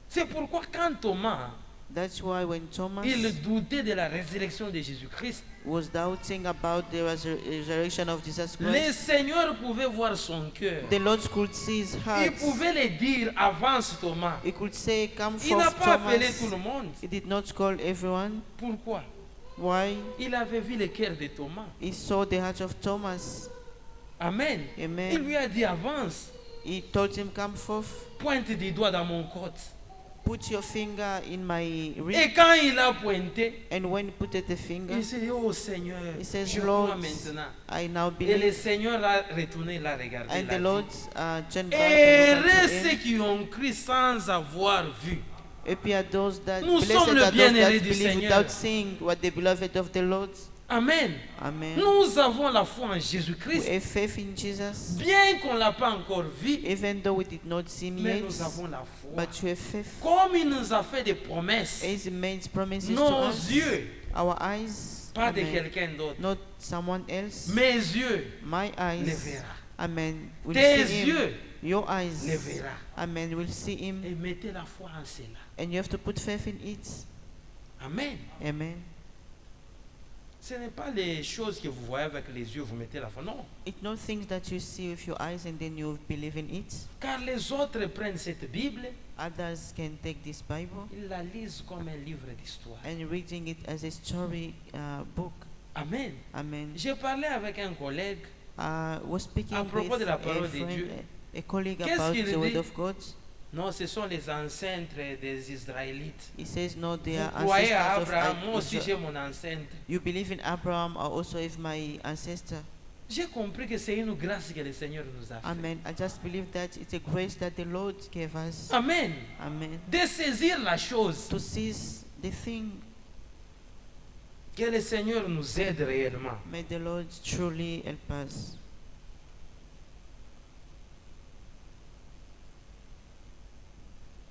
C'est pourquoi quand Thomas, That's why when Thomas il doutait de la résurrection de Jésus-Christ, was doubting about the resurrection of Jesus le Christ, Seigneur pouvait voir son cœur. the Lord could see his heart. Il pouvait le dire, avance Thomas. He could say, "Come Il n'a forth, pas appelé tout Thomas." le monde. He did not call everyone. Pourquoi? Why? Il avait vu le cœur de Thomas. He saw the heart of Thomas. Amen. Amen. Il lui a dit, avance. He told him, "Come forth. Pointe des doigts dans mon côte. Put your finger in my Et rib." quand il a pointé, And when he put the finger, il s'est dit, oh Seigneur, he says, je crois "Lord, maintenant. I now Et le believe." Seigneur a retourné la regarder. And il a the dit, Lord turned back and heureux looked at ceux him. qui ont cru sans avoir vu. Et puis à those that Nous blessed sommes le are those bien-aimé that du believe Seigneur. without seeing what the beloved of the Lord. Amen. Amen. Nous avons la foi en We Jésus-Christ. have faith in Jesus, Bien qu'on ne l'a pas encore vu, even though we did not see him mais yet, nous avons la foi. but you have faith. Comme il nous a fait des promesses, As he made promises to nos us, yeux, our eyes, pas de amen, quelqu'un d'autre, not someone else, mes yeux my les eyes, verra. amen, will Tes see him. yeux Your les eyes, verra. amen, will see him, Et mettez la foi en cela. and you have to put faith in it. Amen. Amen. Ce n'est pas les choses que vous voyez avec les yeux, vous mettez la foi. Non. It's not things that you see with your eyes and then you believe in it. Car les autres prennent cette Bible, Others can take this Bible ils la lisent comme un livre d'histoire. and reading it as a story book. Amen. Amen. J'ai parlé avec un collègue. Was speaking À propos with de la a parole de friend, Dieu. a colleague Qu'est-ce about qu'il the dit? word of God. Non, ce sont les ancêtres des Israélites. He says, no, they Vous are croyez à ancestors Abraham, of moi aussi j'ai Israel. mon ancêtre. You believe in Abraham, I also have my ancestor. J'ai compris que c'est une grâce que le Seigneur nous a fait. Amen. I just believe that it's a grace that the Lord gave us. Amen. Amen. De saisir la chose, To seize the thing. que le Seigneur nous aide réellement. May the Lord truly help us.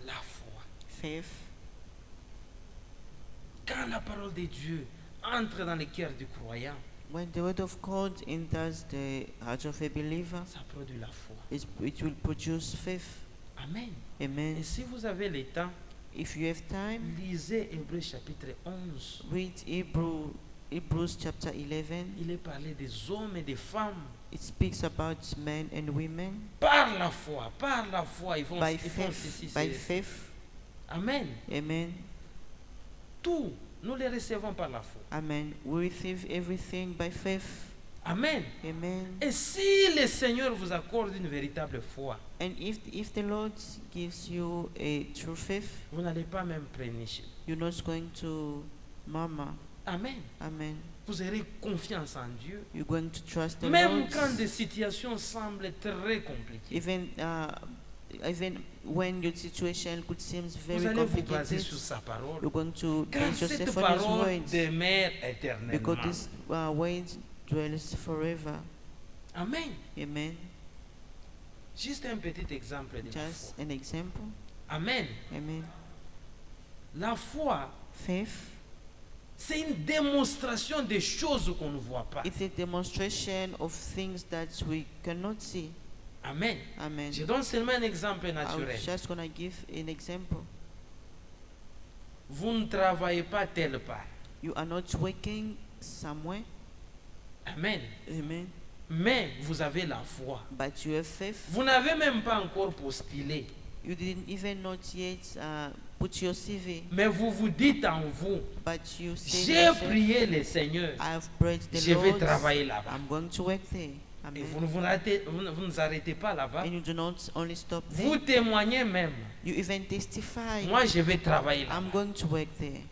La foi. Faith. Quand la parole de Dieu entre dans le cœur du croyant, When the word of God enters the heart of a believer, ça produit la foi. it will produce faith. Amen. Amen. Et si vous avez le temps, If you have time, lisez Hébreux chapitre 11. read Hebrews chapter 11. Il est parlé des hommes et des femmes. It speaks about men and women Par la foi, ils font by ceci, faith. By ceci. faith. Amen. Amen. Tout, nous les recevons par la foi. Amen. We receive everything by faith. Amen. Amen. Et si le Seigneur vous accorde une véritable foi, And if the Lord gives you a true faith, vous n'allez pas même prénicher. you're not going to murmur. Amen. Amen. Vous aurez confiance en Dieu. You're going to trust the Même Lord. quand des situations semblent très compliquées, Even when your situation could seem vous very allez vous baser complicated, sur sa parole. you're going to Car base cette yourself on His parole words, demeure éternellement. because this word dwells forever. Amen. Amen. Juste un petit exemple de la Just foi. an example. Amen. Amen. La foi, Faith c'est une démonstration des choses qu'on ne voit pas. is a demonstration of things that we cannot see. Amen. Amen. Je donne seulement un exemple I'm naturel. just going to give an example. Vous ne travaillez pas telle part. You are not working somewhere. Amen. Amen. Mais vous avez la foi. But you have faith. Vous n'avez même pas encore postulé. You didn't even not yet put your CV. Mais vous vous dites en vous, But you say j'ai yourself, prié le Seigneur. I have prayed the Je vais Lord. travailler là-bas. I'm going to work there. Et Amen. vous ne vous arrêtez pas là-bas. And you do not only stop Vous there. témoignez même. You even testify. Moi, je vais travailler là-bas. I'm going to work there.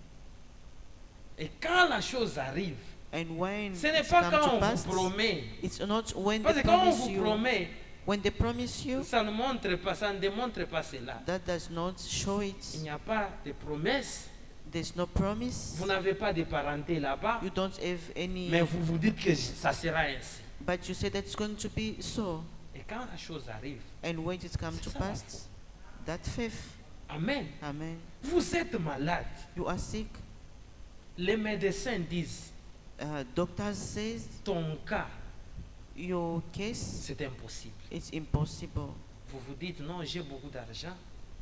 Et quand la chose arrive, And when ce n'est it's pas come quand to on pass, vous promet. it's not when Parce they que quand on promise vous you. promet, When they promise you, ça ne montre pas, ça ne démontre pas cela. that does not show Il it. n'y a pas de promesse. There's no promise. Vous n'avez pas de parenté là-bas. You don't have any. Mais vous vous dites que ça sera ainsi. But you say that's going to be so. Et quand la chose arrive, And when it comes to C'est ça, la pass, that faith. Amen. Amen. Vous êtes malade. You are sick. Les médecins disent, Doctors says ton cas, your case c'est impossible. is impossible. Vous vous dites, non, j'ai beaucoup d'argent.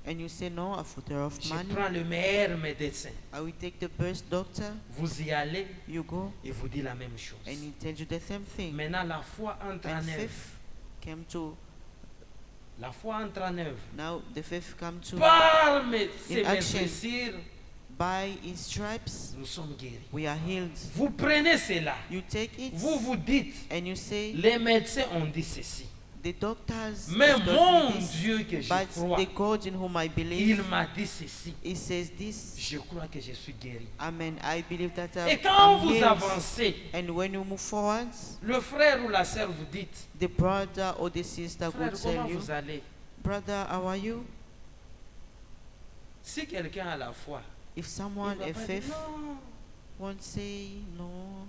And you say no, I've got of Je money. prends le meilleur médecin. I will take the best doctor. Vous y allez, You go il vous dit la même chose. and he tells you the same thing. Maintenant, la foi entre en And œuvre. faith came to La foi entre en œuvre. now the faith come to Par ces In action. blessures, by his stripes nous sommes guéris. we are healed. Vous prenez cela. You take it Vous vous dites, and you say les médecins ont dit ceci. the doctors Mais have told mon me this, Dieu que je but crois, the God in whom I il believe, m'a dit ceci. he says this. Je crois que je suis guéri. Amen. I believe that Et quand I'm vous healed. avancez, And when you move forward, le frère ou la sœur vous dit, the brother or the sister frère, could comment tell you, vous allez? brother, how are you? Si quelqu'un a la foi, If il someone va a pas dire faith non. won't say no,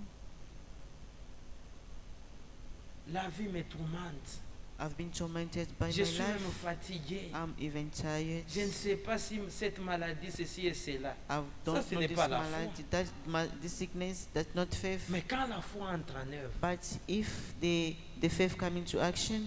La vie me tourmente. I've been tormented by Je my suis même life. fatigué. I'm even tired. Je ne sais pas si cette maladie, ceci et cela. I don't ce know n'est this pas la malady, this sickness, that's not faith. Mais quand la foi entre en œuvre, But if the faith come into action,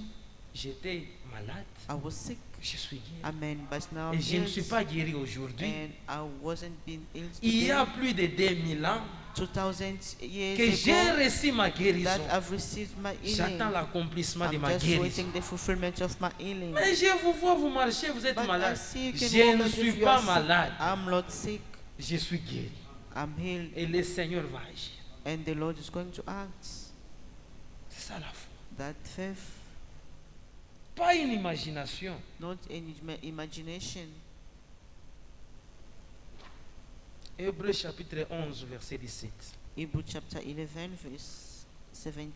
j'étais malade, I was sick. je suis guéri. Amen. But now Et I'm je ne suis healed, pas guéri aujourd'hui. and I wasn't being ill Il y a today. plus de 2000 ans 2000 years que j'ai ago reçu ma guérison. that I've received my J'attends healing. l'accomplissement de I'm ma just guérison. waiting the fulfillment of my healing. Mais je vous vois, vous marchez, vous êtes But I malade. see you can Je walk ne as suis if you pas are sick. malade. I'm not sick. Je suis guéri. I'm healed, Et le Seigneur va agir. and the Lord is going to act. C'est ça la foi. That faith, Pas une imagination. not an imagination. Hébreux chapitre 11, verset 17 Hebrew chapter 11, verse 17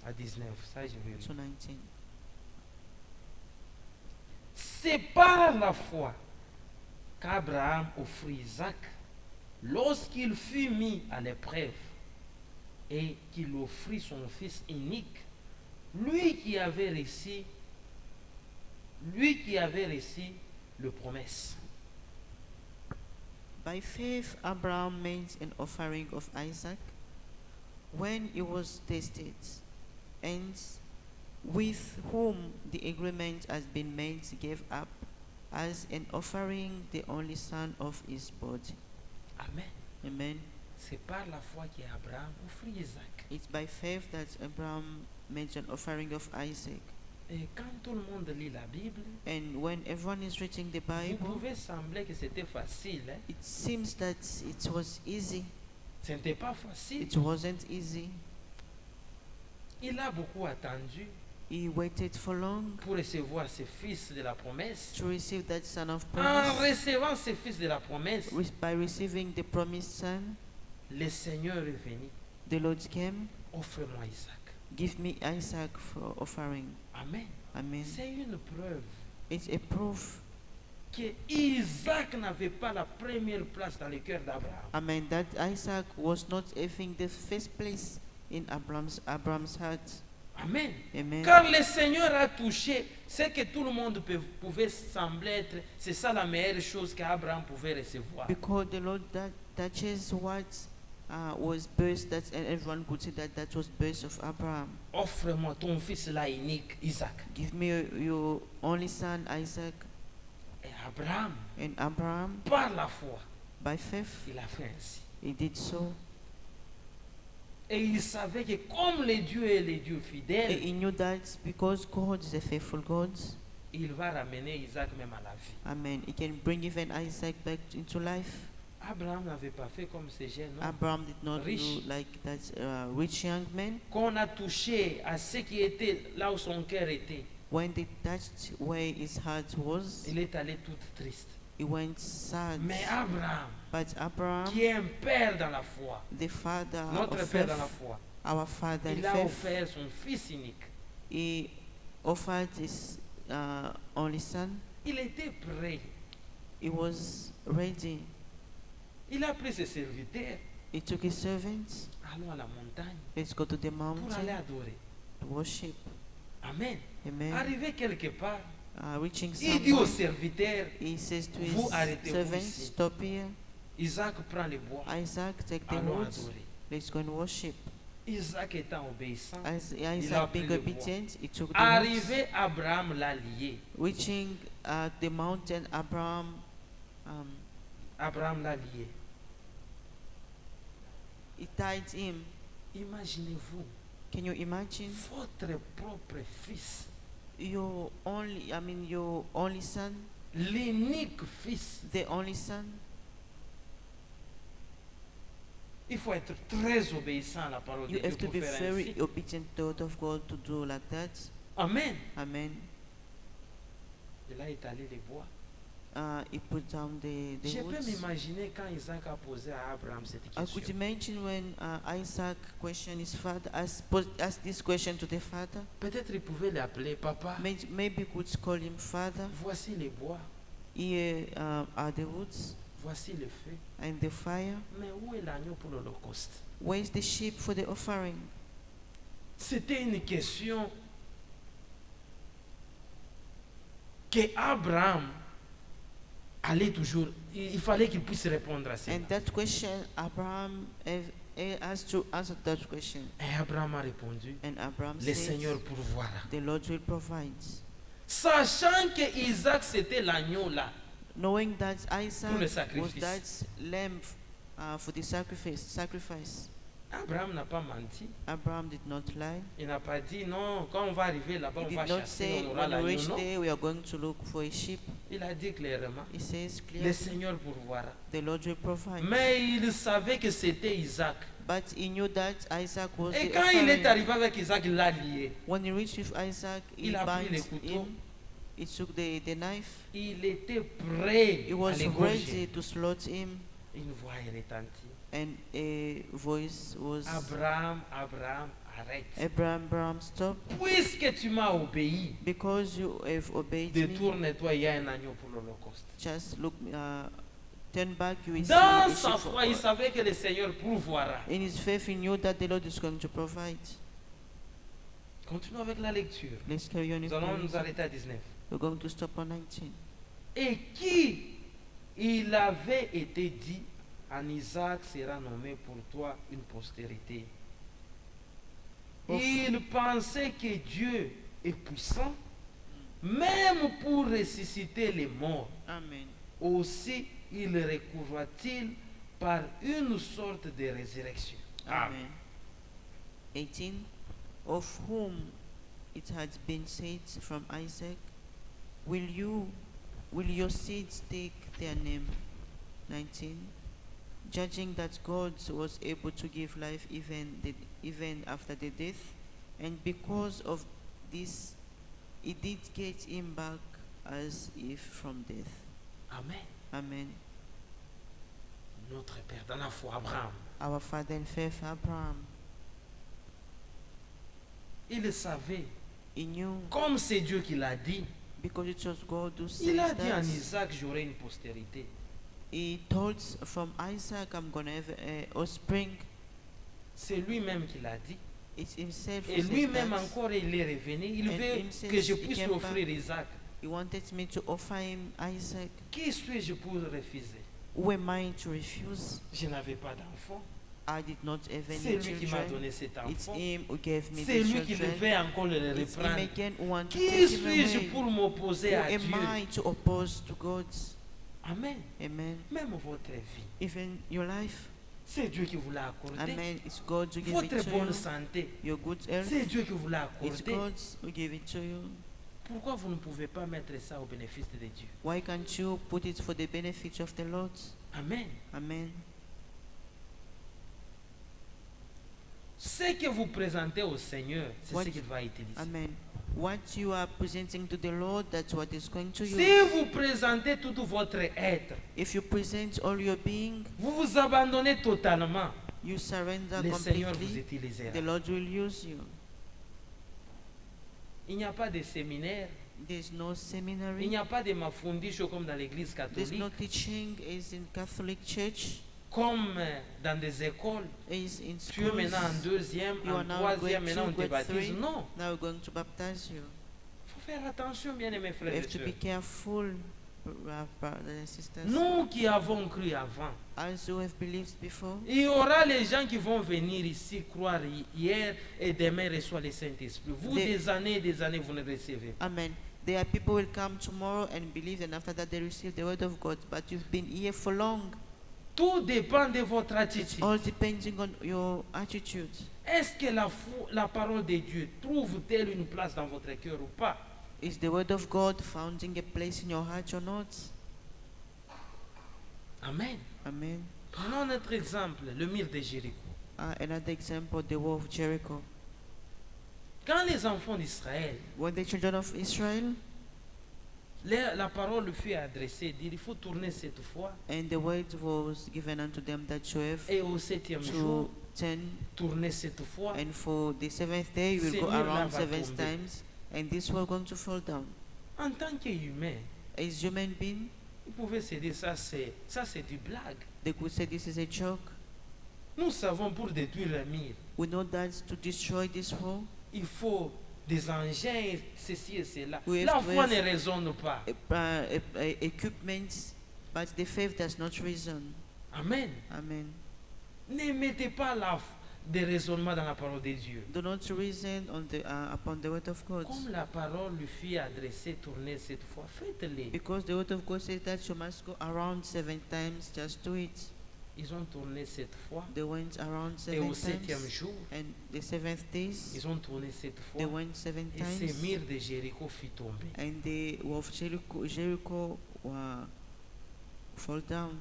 à 19. Ça, je vais to lire. 19. C'est par la foi qu'Abraham offrit Isaac lorsqu'il fut mis à l'épreuve et qu'il offrit son fils unique, lui qui avait reçu le promesse. By faith, Abraham made an offering of Isaac when he was tested, and with whom the agreement has been made, gave up as an offering the only son of his body. Amen. Amen. C'est par la foi qu'Abraham offrit Isaac. It's by faith that Abraham made an offering of Isaac. Et quand tout le monde lit la Bible, And when everyone is reading the vous Bible, pouvez sembler que c'était facile. Hein? it seems that it was easy. Ce n'était pas facile. It wasn't easy. Il a beaucoup attendu He waited for long pour recevoir ce fils de la promesse. to receive that son of En promise. recevant ce fils de la promesse, By receiving the promised son, le Seigneur est venu. the Lord came. Offre-moi Isaac. Give me Isaac for offering. Amen. Amen. C'est une preuve It's a proof. que Isaac n'avait pas la première place dans le cœur d'Abraham. Amen. That Isaac was not having the first place in Abraham's heart. Amen. Amen. Car le Seigneur a touché ce que tout le monde pouvait sembler être. C'est ça la meilleure chose qu'Abraham pouvait recevoir. Because the Lord touches what was birth, that and everyone could see that was birth of Abraham. Offre-moi ton fils là unique, Isaac. Give me your only son Isaac. Et Abraham, And Abraham, par la foi, by faith, il a fait ainsi. he did so. Et il savait que comme le Dieu est le Dieu And fidèle, he knew that because God is a faithful God, il va ramener Isaac même à la vie. amen, he can bring even Isaac back into life. Abraham n'avait pas fait comme ces jeunes, non? Abraham did not Rich. do like that rich young man. Qu'on a touché à ce qui était là où son cœur était, When they touched where his heart was, il est allé tout triste. he went sad. Mais Abraham, But Abraham, qui est un père dans la foi, the father notre of père faith, dans la foi, our father in il a faith, offert son fils unique. he offered his only son. Il était prêt. He was ready. Il a pris ses serviteurs. He took his servants. Allons à la montagne Let's go to the pour aller mountain adorer. to worship. Amen. Amen. Arrivé quelque part, Reaching il dit aux somewhere, serviteurs, he says to Vous his arrêtez-vous servants, ici. stop here. Isaac prend le bois. Isaac, take the Allons wood. adorer. Let's go and worship. Isaac étant obéissant, As a Isaac pris being le bois. obedient, he took the wood. arrivé, Abraham l'a lié. Reaching the mountain, Abraham l'a lié. he tied him. Imaginez-vous, Can you imagine? votre propre fils, Your only son, l'unique fils. the only son. Il faut être très obéissant à la parole You de Dieu have to pour be faire very ainsi. obedient to the word of God to do like that. Amen. Amen. Il a étalé les bois. He put down the Je peux woods. m'imaginer quand Isaac a posé à Abraham cette I could question. imagine when Isaac questioned his father, asked this question to the father. Peut-être il pouvait l'appeler papa. Maybe could call him father. Voici les bois. Here are the woods voici le feu. and the fire. Mais où est l'agneau pour l'Holocauste? Where is the sheep for the offering? C'était une question que Abraham allait toujours, il fallait qu'il puisse répondre à ça. And that question, Abraham has to answer that question. Et Abraham a répondu, And Abraham le said, Seigneur pourvoira. the Lord will provide. Sachant que Isaac c'était l'agneau là, Knowing that Isaac le was sacrifice. that lamb for the sacrifice. Abraham n'a pas menti. Abraham did not lie. Il n'a pas dit non, quand on va arriver là-bas, He on did va not chasser, say, on aura when we l'agneau. reach Non. there, we are going to look for a sheep. Il a dit clairement, He says le clearly, Seigneur pourvoira. the Lord will provide. Mais il savait que c'était Isaac. But he knew that Isaac was Et the quand il est offering. arrivé avec Isaac, il l'a lié. When he reached with Isaac, he Il a pris bind les couteaux. him. He took the knife. Il était prêt He à was l'égorger. ready to slaughter him. Une voix est retentie. And a voice was, Abraham, Abraham, arrête. Abraham, stop. Puisque tu m'as obéi, Because you have obeyed me, détourne-toi, il y a un agneau pour l'Holocauste. just look, turn back, you will see Dans a sa sheep foi, il savait que le Seigneur pourvoira. In his faith, he knew that the Lord is going to provide. Continuons avec la lecture. Let's carry on. Nous allons nous arrêter à 19. We're going to stop on 19. Et qui il avait été dit, en Isaac sera nommé pour toi une postérité. Il pensait que Dieu est puissant, même pour ressusciter les morts. Amen. Aussi, il recourra-t-il par une sorte de résurrection. Amen. 18. Of whom it had been said from Isaac, will your seeds take their name? 19. Judging that God was able to give life even after the death, and because of this, he did get him back as if from death. Amen. Amen. Notre Père dans la foi, Abraham, Our father in faith, Abraham, il savait, he knew, comme c'est Dieu qui l'a dit, because it was God who said il a dit that. en Isaac, j'aurai une postérité. He told from Isaac, I'm going to have a offspring. C'est lui-même qui l'a dit. It's himself who Et says lui-même that. encore, il est revenu. Il And veut him says que je he puisse came offrir back. Isaac. He wanted me to offer him Isaac. Qui suis-je pour refuser? Who am I to refuse? Je n'avais pas d'enfant. I did not have C'est any lui qui m'a children. donné cet It's enfant. him who gave me C'est the lui qui children. devait encore le It's him reprendre. again who wants to Qui take him suis-je away. pour m'opposer Who à am Dieu? I to oppose to God? Amen. Amen. Même votre vie, Even your life. c'est Dieu qui vous l'a accordé. Amen. It's God who gave it Votre to bonne you. santé, Your good health. c'est Dieu qui vous l'a It's accordé. God who gave it to you. Pourquoi vous ne pouvez pas mettre ça au bénéfice de Dieu? Why can't you put it for the benefit of the Lord? Amen. Amen. Ce que vous présentez au Seigneur, c'est What- ce qu'il va utiliser. Amen. What you are presenting to the Lord, that's what is going to Si you. vous présentez tout votre être, If you present all your being, vous vous abandonnez totalement, you surrender le Seigneur vous completely, utilisera. the Lord will use you. Il n'y a pas de séminaire, There's no il seminary. n'y a pas de mafundisho comme dans l'église There's catholique, no teaching as in Catholic Church, comme dans des écoles. as in Tu es maintenant en schools. deuxième, You en are now troisième, grade maintenant on 2, te grade baptise. 3. Non, Now we're going to baptize you. il faut faire attention, bien aimés You frères et have to sœurs. be careful, brothers and sisters. Nous qui avons cru avant, As you have believed before, il y aura les gens qui vont venir ici croire hier et demain reçoit le Saint-Esprit. Vous, Des- des années et des années, vous ne recevez pas. Amen. There are people who will come tomorrow and believe, and after that they receive the word of God. But you've been here for long. Tout dépend de votre It's attitude. all depending on your attitude. Est-ce que la parole de Dieu trouve-t-elle une place dans votre cœur ou pas? Is the word of God founding a place in your heart or not? Amen. Amen. Prenons notre exemple, le mur de Jéricho. Another example, the wall of Jericho. Quand les enfants d'Israël, When the children of Israel la parole fut adressée, dire il faut tourner cette fois and the word was given unto them that you have et au septième jour, to turn, tourner cette fois. and for the seventh day you will Ce go mur-là around va 7 tomber. times, and this wall going to fall down. En tant qu'humain, As human being, Ils pouvaient se dire ça c'est du blague. They could say this is a joke. Nous savons pour détruire le mur, We know that to destroy this wall, il faut des engins, ceci et cela. We have La to foi have- ne raisonne pas. equipment, but the faith does not reason. Amen. Amen. Ne mettez pas des raisonnements dans la parole de Dieu. Do not reason upon the word of God. Comme la parole lui fut adressée, tournée cette fois, faites-le. Because the word of God says that you must go around 7 times, just do it. Ils ont tourné cette fois. They went around Et 7 au septième times. jour, And the 7th days, ils ont tourné cette they fois. went 7 Et ce times. mur de Jéricho fut tombé. And the wall of Jericho fall down.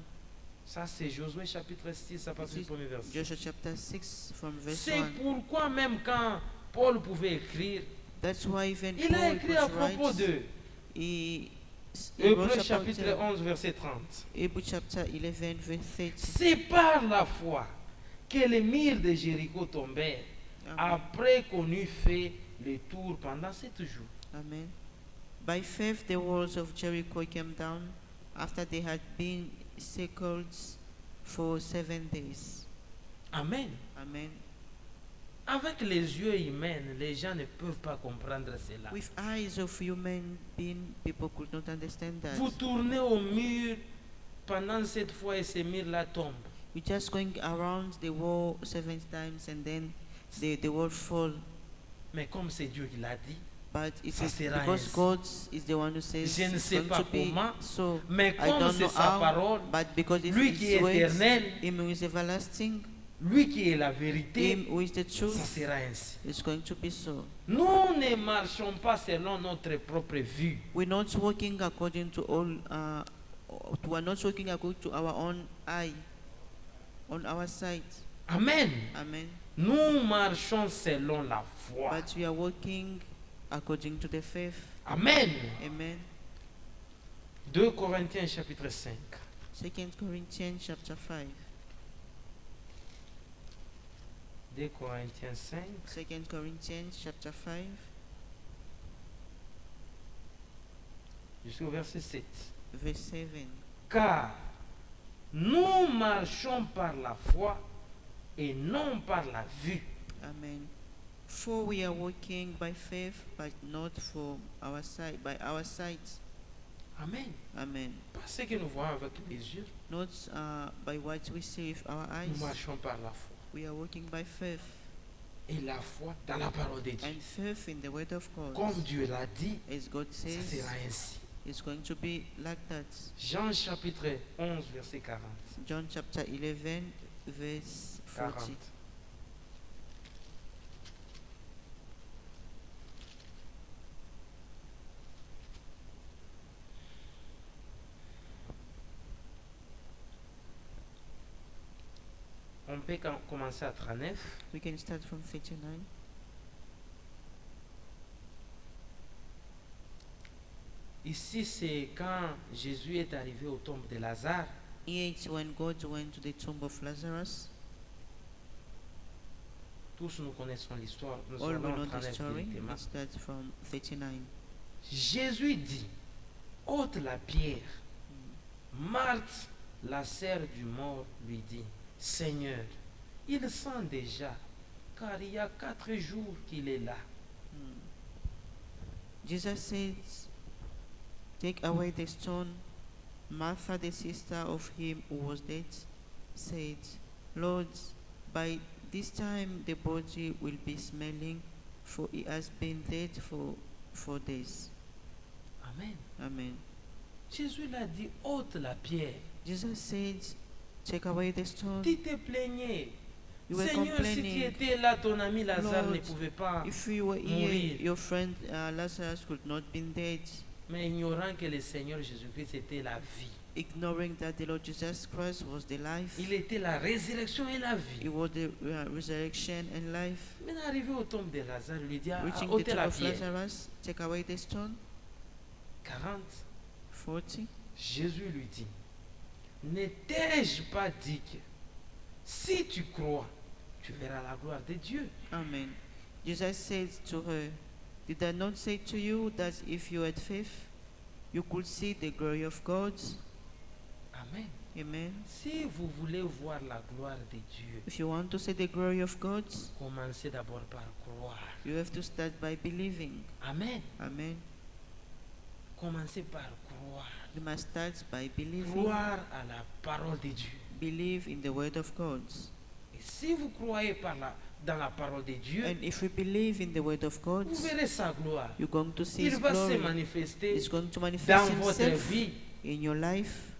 Ça, c'est Josué chapitre 6, à partir du premier verset. Joshua chapter 6 from verse C'est 1. pourquoi même quand Paul pouvait écrire, That's why even il a Paul écrit à could propos write, d'eux. he Hébreux wrote about chapitre them. 11, verset 30. Hebrew chapter 11 verse 30. C'est par la foi que les murs de Jéricho tombèrent, Amen. après qu'on eut fait le tour pendant 7 jours. Amen. By faith the walls of Jericho came down after they had been circled for 7 days. Amen. Amen. Avec les yeux humains, les gens ne peuvent pas comprendre cela. With eyes of human being, people could not understand that. Vous tournez au mur pendant 7 fois et ce mur-là tombe. You're just going around the wall 7 times and then the wall fall. Mais comme c'est Dieu qui l'a dit, But it Ça is sera because ainsi. God is the one who says Je ne it's sais going pas to be comment, so. mais I comme don't c'est know sa how, parole, but because it's lui qui His est words, éternel, Him who is everlasting, lui qui est la vérité, Him who is the ça truth, sera ainsi. it's going to be so. Nous ne marchons pas selon notre propre vue. We're not working according to we are not working according to our own eye, on our sight. Amen. Amen. Nous marchons selon la foi. But we are working according to the faith. Amen. Amen. 2 Corinthiens chapitre 5. 2 Corinthians chapter 5. 2 Corinthiens 5. 2 Corinthians chapter 5, Jusqu'au verset 7. verse 7. Car nous marchons par la foi et non par la vue. Amen. For we are walking by faith, but not for our sight, by our sight. Amen. Amen. Pas ce que nous voyons avec les yeux. Not by what we see with our eyes. Nous marchons par la foi. We are walking by faith. Et la foi dans la parole de Dieu. And faith in the word of God. Comme Dieu l'a dit, As God ça says, sera ainsi. it's going to be like that. Jean chapitre 11, verset 40. John chapter 11, verse 40. 40. On peut commencer à 39. We can start from 39. Ici, c'est quand Jésus est arrivé au tombe de Lazare. Here it's when God went to the tomb of Lazarus. Tous nous connaissons l'histoire. Nous All allons we know en the 39 story. directement. Let's start from 39. Jésus dit, ôte la pierre. Marthe, la sœur du mort, lui dit, Seigneur, il sent déjà, car il y a 4 jours qu'il est là. Jesus said, take away the stone. Martha, the sister of him who was dead, said, Lord, by this time the body will be smelling, for it has been dead for 4 days. Amen. Amen. Jésus l'a dit, ôte la pierre. Jesus said, take away the stone. Tu te plaignais. You were Seigneur, si tu complaining. étais là, ton ami Lazare Lord, ne pouvait pas. If you were here, Mourir. your friend Lazarus could not been dead, Mais ignorant que le Seigneur Jésus-Christ était la vie. ignoring that the Lord Jesus Christ was the life. Il était la résurrection et la He vie. was the resurrection and life. Mais arrivé au tombe de Lazare, il lui dit, Reaching the ôtez tomb la of pierre. Lazarus, take away the stone. 40. 40. Jésus lui dit, ne t'ai-je pas dit que si tu crois, tu verras la gloire de Dieu. Amen. Jesus said to her, did I not say to you that if you had faith, you could see the glory of God? Amen. Amen. Si vous voulez voir la gloire de Dieu, If you want to see the glory of God, commencez d'abord par croire. you have to start by believing. Amen. Amen. Commencez par croire. You must start by believing. Croire à la parole de Dieu. Believe in the word of God. Et si vous croyez dans la parole de Dieu, And if we believe in the word of God, vous verrez sa gloire. you're going to see Il His va se glory. manifester It's going to dans manifest votre Himself vie. in your life.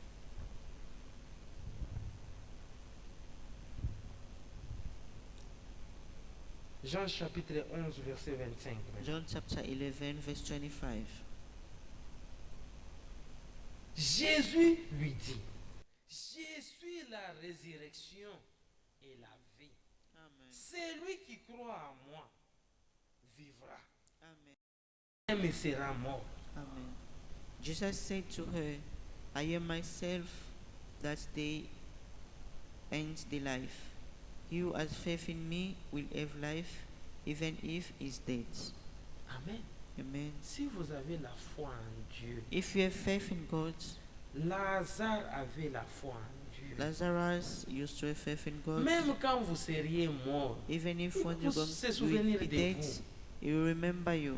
Jean chapitre 11, verset 25. John chapter 11, verse 25. Jésus lui dit, je suis la résurrection et la vie. Amen. Celui qui croit en moi vivra, Amen. même sera mort. Amen. Jesus said to her, I am myself that day and the life. He who has faith in me will have life, even if he is dead. Amen. Amen. Si vous avez la foi en Dieu, If you have faith in God, Lazare avait la foi en Dieu. Lazarus used to have faith in God. Même quand vous seriez mort, Even if il when vous you're going se to souvenir be de dead, vous. he will remember you.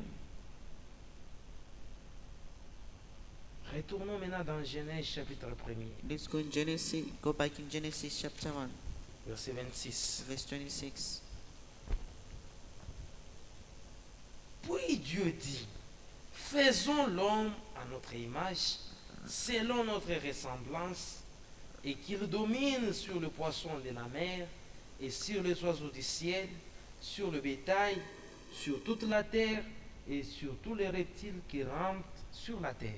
Retournons maintenant dans Genèse chapitre 1er, Let's go in Genesis. Go back in Genesis chapter 1, verset 26. verse 26. Puis Dieu dit, faisons l'homme à notre image, selon notre ressemblance, et qu'il domine sur le poisson de la mer, et sur les oiseaux du ciel, sur le bétail, sur toute la terre, et sur tous les reptiles qui rampent sur la terre.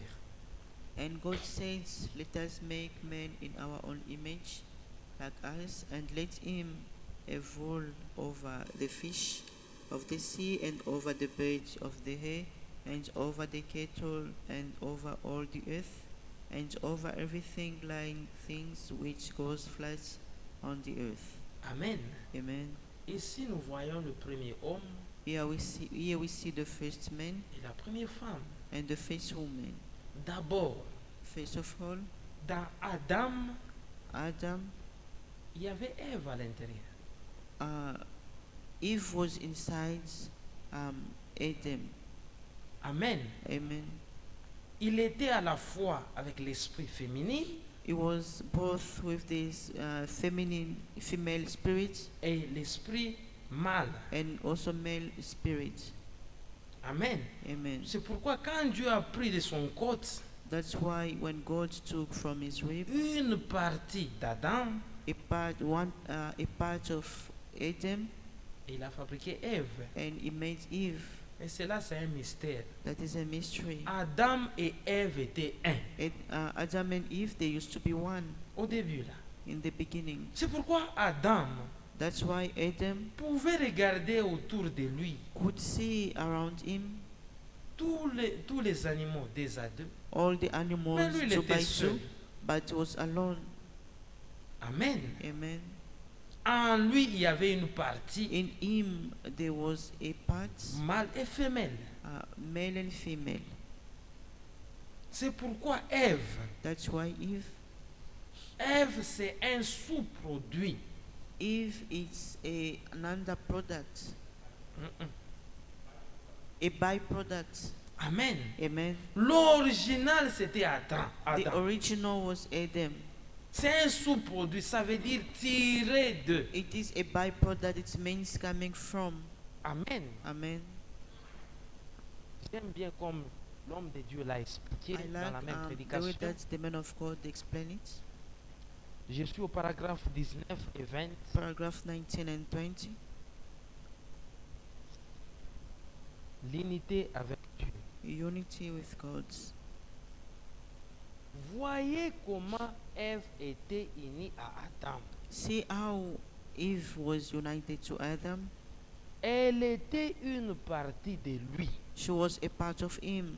And God says, let us make man in our own image, like us, and let him have rule over the fish of the sea, and over the birds of the air, and over the cattle, and over all the earth, and over everything lying things which goes flat on the earth. Amen. Amen. Ici, nous voyons le premier homme Here we see the first man et la première femme. and the first woman. D'abord, First of all, dans Adam, Adam, il y avait Ève à l'intérieur. Eve was inside Adam. Amen. Amen. Il était à la fois avec l'esprit féminin It was both with this female spirit et l'esprit mâle. and also male spirit. Amen. Amen. C'est pourquoi quand Dieu a pris de son côte That's why when God took from his rib une partie d'Adam, a part of Adam il a fabriqué Ève. and he made Eve, Et cela, c'est un mystère. that is a mystery. Adam et Ève étaient un Adam and Eve, they used to be one au début là. in the beginning. C'est pourquoi Adam That's why Adam pouvait regarder autour de lui could see around him tous les animaux des à deux. all the animals Mais lui, il two était by seul. two, but was alone. Amen. Amen. En lui, il y avait une partie In him there was a part, mâle et femelle. male and female. C'est pourquoi Ève, That's why Ève c'est un sous-produit. Eve is another product, Mm-mm. a byproduct. Amen. Amen. L'original c'était Adam. The Adam. original was Adam. C'est un sous-produit, ça veut dire tiré de. It is a byproduct. It means coming from. Amen. Amen. J'aime bien comme l'homme de Dieu l'a expliqué I dans la like même the way prédication. that the man of God explained it. Je suis au paragraphe 19 et 20. Paragraph 19 and 20. L'unité avec Dieu. Unity with God. Voyez comment Ève était unie à Adam. See how Eve was united to Adam. Elle était une partie de lui. She was a part of him.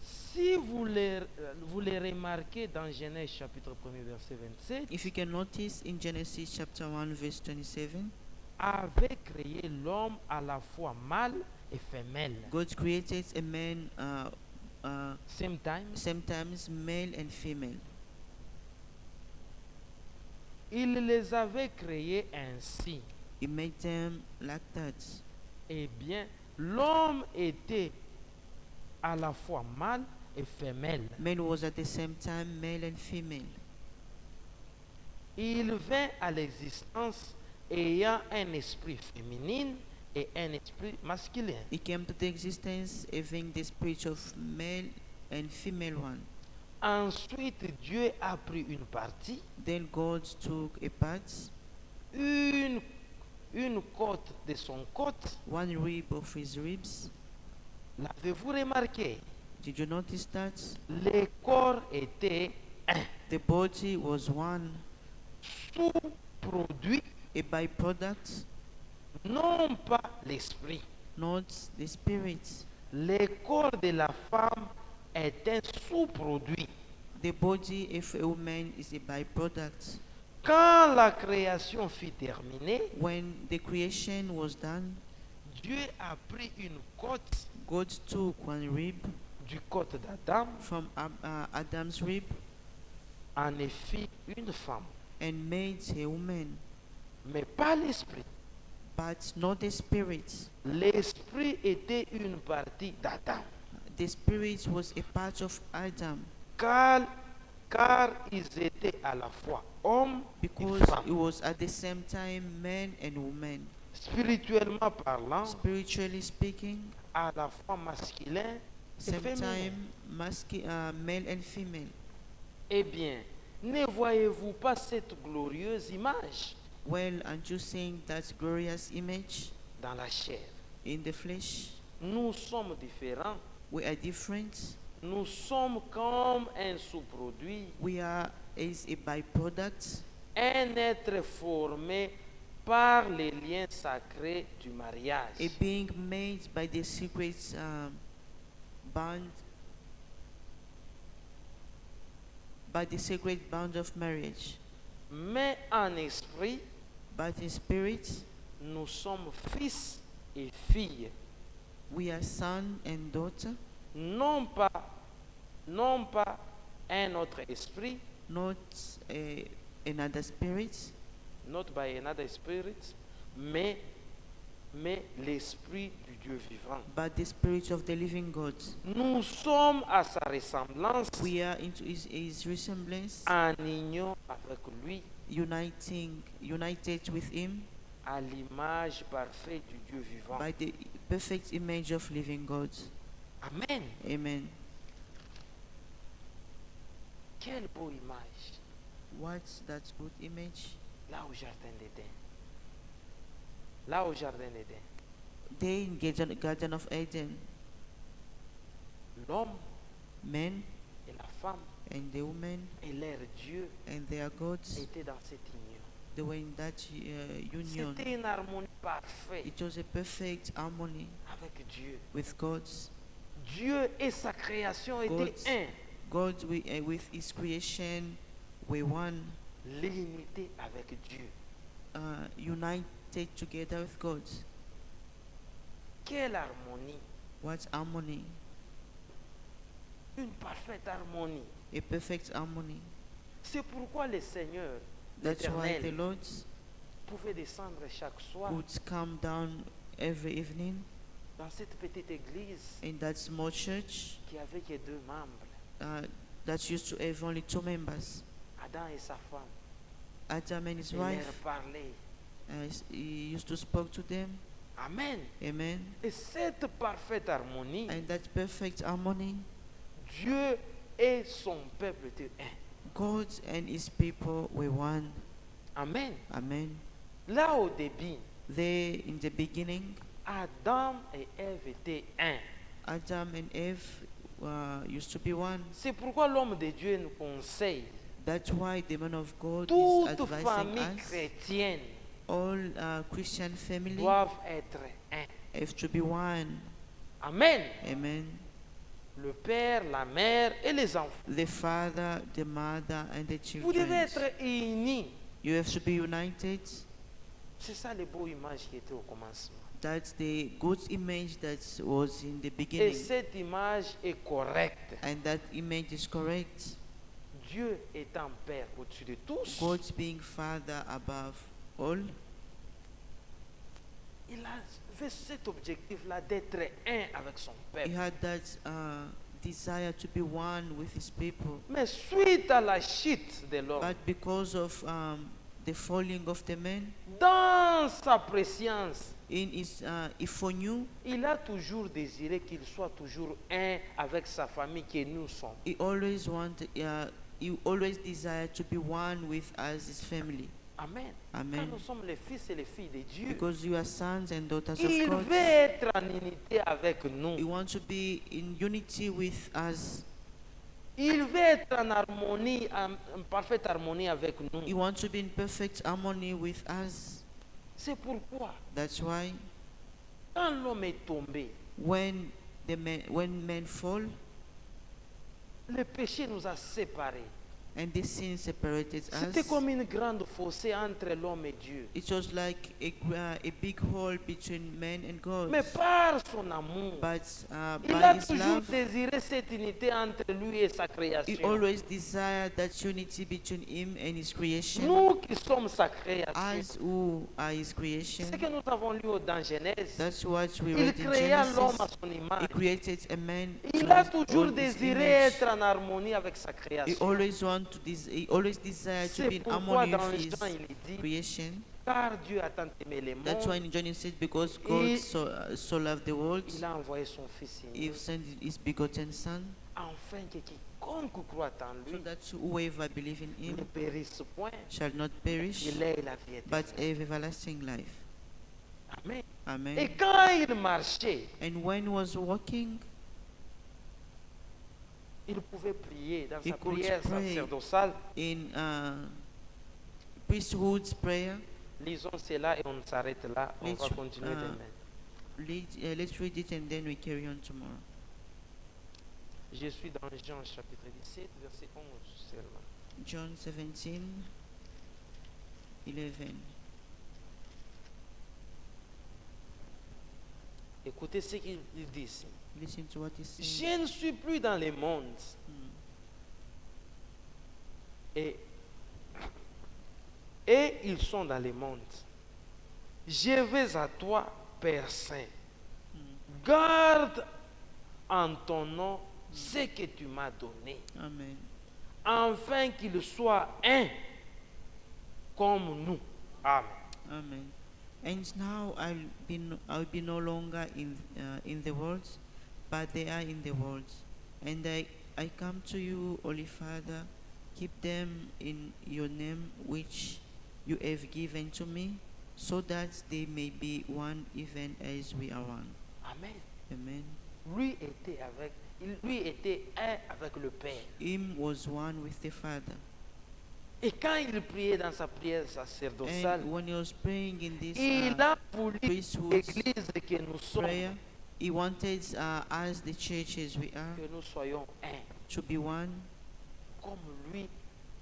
Si vous le remarquez dans Genèse chapitre 1 verset 27, If you can notice in Genesis chapter 1 verse 27, avait créé l'homme à la fois mâle et femelle. God created a man same time, sometimes male and female. il les avait créés ainsi. He made them like that. Eh bien, l'homme était à la fois mâle et femelle. Man was at the same time male and female. Il vint à l'existence ayant un esprit féminin et un esprit masculin. He came to the existence having the spirit of male and female one. Ensuite, Dieu a pris une partie, Then God took a part, une côte de son côte. one rib of his ribs. L'avez-vous remarqué? Did you notice that? Les corps étaient un The body was one, sous-produit, a byproduct, non pas l'esprit. not the spirit. Le corps de la femme est un sous-produit. The body of a woman is a byproduct. Quand la création fut terminée, When the creation was done, Dieu a pris une côte God took one rib du côte d'Adam, from Adam's rib en fit une femme, and made a woman, mais pas l'esprit. but not the spirit. L'esprit était une partie d'Adam, The spirit was a part of Adam car ils étaient à la fois hommes et because it femmes. was at the same time man and woman. Spirituellement parlant, Spiritually speaking, à la fois masculin et same féminin. time male and female. Eh bien, ne voyez-vous pas cette glorieuse image Well, aren't you seeing that glorious image dans la chair? in the flesh? Nous sommes différents. We are different. Nous sommes comme un sous-produit, We are as a byproduct, un être formé par les liens sacrés du mariage. a being made by the secret bond, by the sacred bond of marriage. Mais en esprit, But in spirit, nous sommes fils et filles, we are son and daughter, non pas un autre esprit, not another spirit, not by another spirit, mais l'esprit du Dieu vivant. but the spirit of the living God. Nous sommes à sa ressemblance, We are into his resemblance, en union avec lui, united with him à l'image parfaite du Dieu vivant. by the perfect image of living God. Amen. Amen. Quelle beau image, What's that good image? là au jardin d'Éden. Là au jardin d'Éden. They in Garden of Eden, L'homme men et la femme and the woman et leur Dieu and their gods, étaient dans cette union. they were in that union. C'était une harmonie parfaite It was a perfect harmony avec Dieu. with God. Dieu et sa création étaient God's- un. God with his creation were one, L'unité avec Dieu. united together with God. Quelle harmonie. What harmony? Une parfaite harmonie. A perfect harmony. C'est pourquoi le Seigneur, That's why the l'Éternel, Lord pouvait descendre chaque soir would come down every evening dans cette petite église in that small church qui avait que 2 membres, that used to have only 2 members, Adam et sa femme. Adam and his Il leur wife. parlait. He used to speak to them. Amen. Amen. Et cette parfaite harmonie, And that perfect harmony, Dieu et son peuple étaient un. God and his people were one. Amen. Amen. Là au début, There in the beginning, Adam et Ève étaient un. Adam and Eve used to be one. C'est pourquoi l'homme de Dieu nous conseille. That's why the man of God is Toute advising famille us. chrétienne All Christian family doivent être un. have to be one. Amen. Amen. Le père, la mère et les enfants. The father, the mother, and the Vous devez children. être unis. You have to be united. C'est ça les beaux images qui étaient au commencement. That's the good image that was in the Et beginning. cette image est correcte. And that image is correct. Dieu étant Père au-dessus de tous, God being Father above all, il avait cet objectif-là d'être un avec son he peuple. had that desire to be one with his people. Mais suite à la chute de l'homme, But because of the falling of the man, dans sa préscience, in his Ifonyu, il a toujours désiré qu'il soit toujours un avec sa famille que nous sommes. he always desired to be one with us, his family. Amen. Amen. Quand nous sommes les fils et les filles de Dieu, Because you are sons and daughters of il God. veut être en unité avec He nous. wants to be in unity with us. Il veut être en harmonie, en parfaite harmonie avec He nous. wants to be in perfect harmony with us. C'est pourquoi, That's why quand l'homme est tombé, when men fall le péché nous a séparés. and this sin separated C'était us, comme une grande fossé entre l'homme et Dieu. it was like a big hole between man and God. Mais par son amour, But il by a his toujours love, désiré cette unité entre lui et sa he création. always desired that unity between him and his creation. Nous qui sommes sa création, As who are his creation. ce que nous avons lu dans Genèse, That's what we il read in créa l'homme à Genesis. son He image. created a man Il to a his toujours own his désiré image. être en harmonie avec sa He création. he always desired to C'est be in pourquoi harmony dans with his Jean il dit, creation. car Dieu a tant aimé les That's why mondes, in John it said, because God Et- so loved the world, il a envoyé son Fils he unique, sent his begotten Son, afin que quiconque croit en so lui that whoever believe in ne him périsse point, shall not perish, il ait la vie but éternelle. have everlasting life. Amen. Et Amen. quand il marchait, And when he was walking, il pouvait prier dans He sa could prière pray. sacerdotale. in priesthood's prayer, Lisons cela et on s'arrête là. On Let's- va continuer demain. let's read it and then we carry on tomorrow. Je suis dans Jean chapitre 17, verset 11 seulement. John 17, 11. Écoutez ce qu'il dit ici. Listen to what he said. Je ne suis plus dans le monde. Et ils sont dans le monde. Je vais à toi, Père Saint. Garde en ton nom ce que tu m'as donné, Amen. afin qu'ils soient un comme nous. Amen. Amen. And now I'll be no longer in the world, but they are in the world. And I come to you, Holy Father, keep them in your name which you have given to me, so that they may be one even as we are one. Amen. Amen. Lui était un avec le Père. Him was one with the Father. Et quand il priait dans sa prière sacerdotale, And when he was praying in this il a voulu priesthood l'église que nous sommes, prayer, he wanted us, the church as we are, que nous soyons un, to be one, comme lui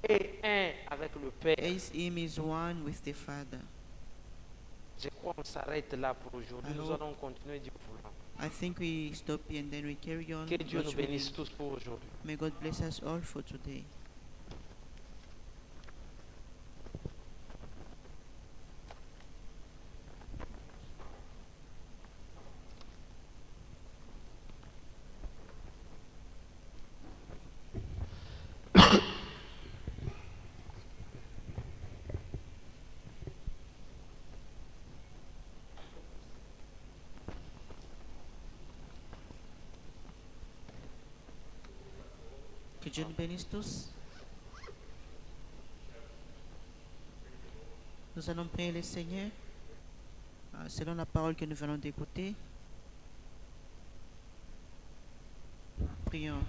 est un avec le Père. as him is one with the Father. Je crois qu'on s'arrête là pour aujourd'hui. Nous Alors- allons continuer du voulant. I think we stop here and then we carry on. Que Dieu nous God's bénisse willing. tous pour aujourd'hui. May God bless us all for today. Que Dieu nous bénisse tous. Nous allons prier le Seigneur selon la parole que nous venons d'écouter. Prions.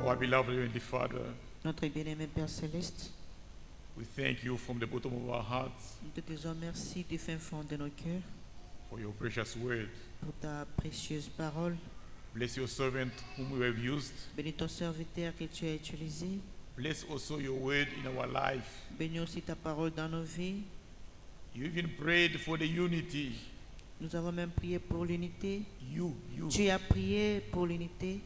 Our beloved Heavenly Father, Notre bien-aimé Père Céleste, we thank you from the bottom of our hearts nous te disons merci du fin fond de nos cœurs for your precious word. pour ta précieuse parole. Bless your servant whom you have used. Bénis ton serviteur que tu as utilisé. Bless also your word in our life. Bénis aussi ta parole dans nos vies. You even prayed for the unity. Nous avons même prié pour l'unité. You. Tu as prié pour l'unité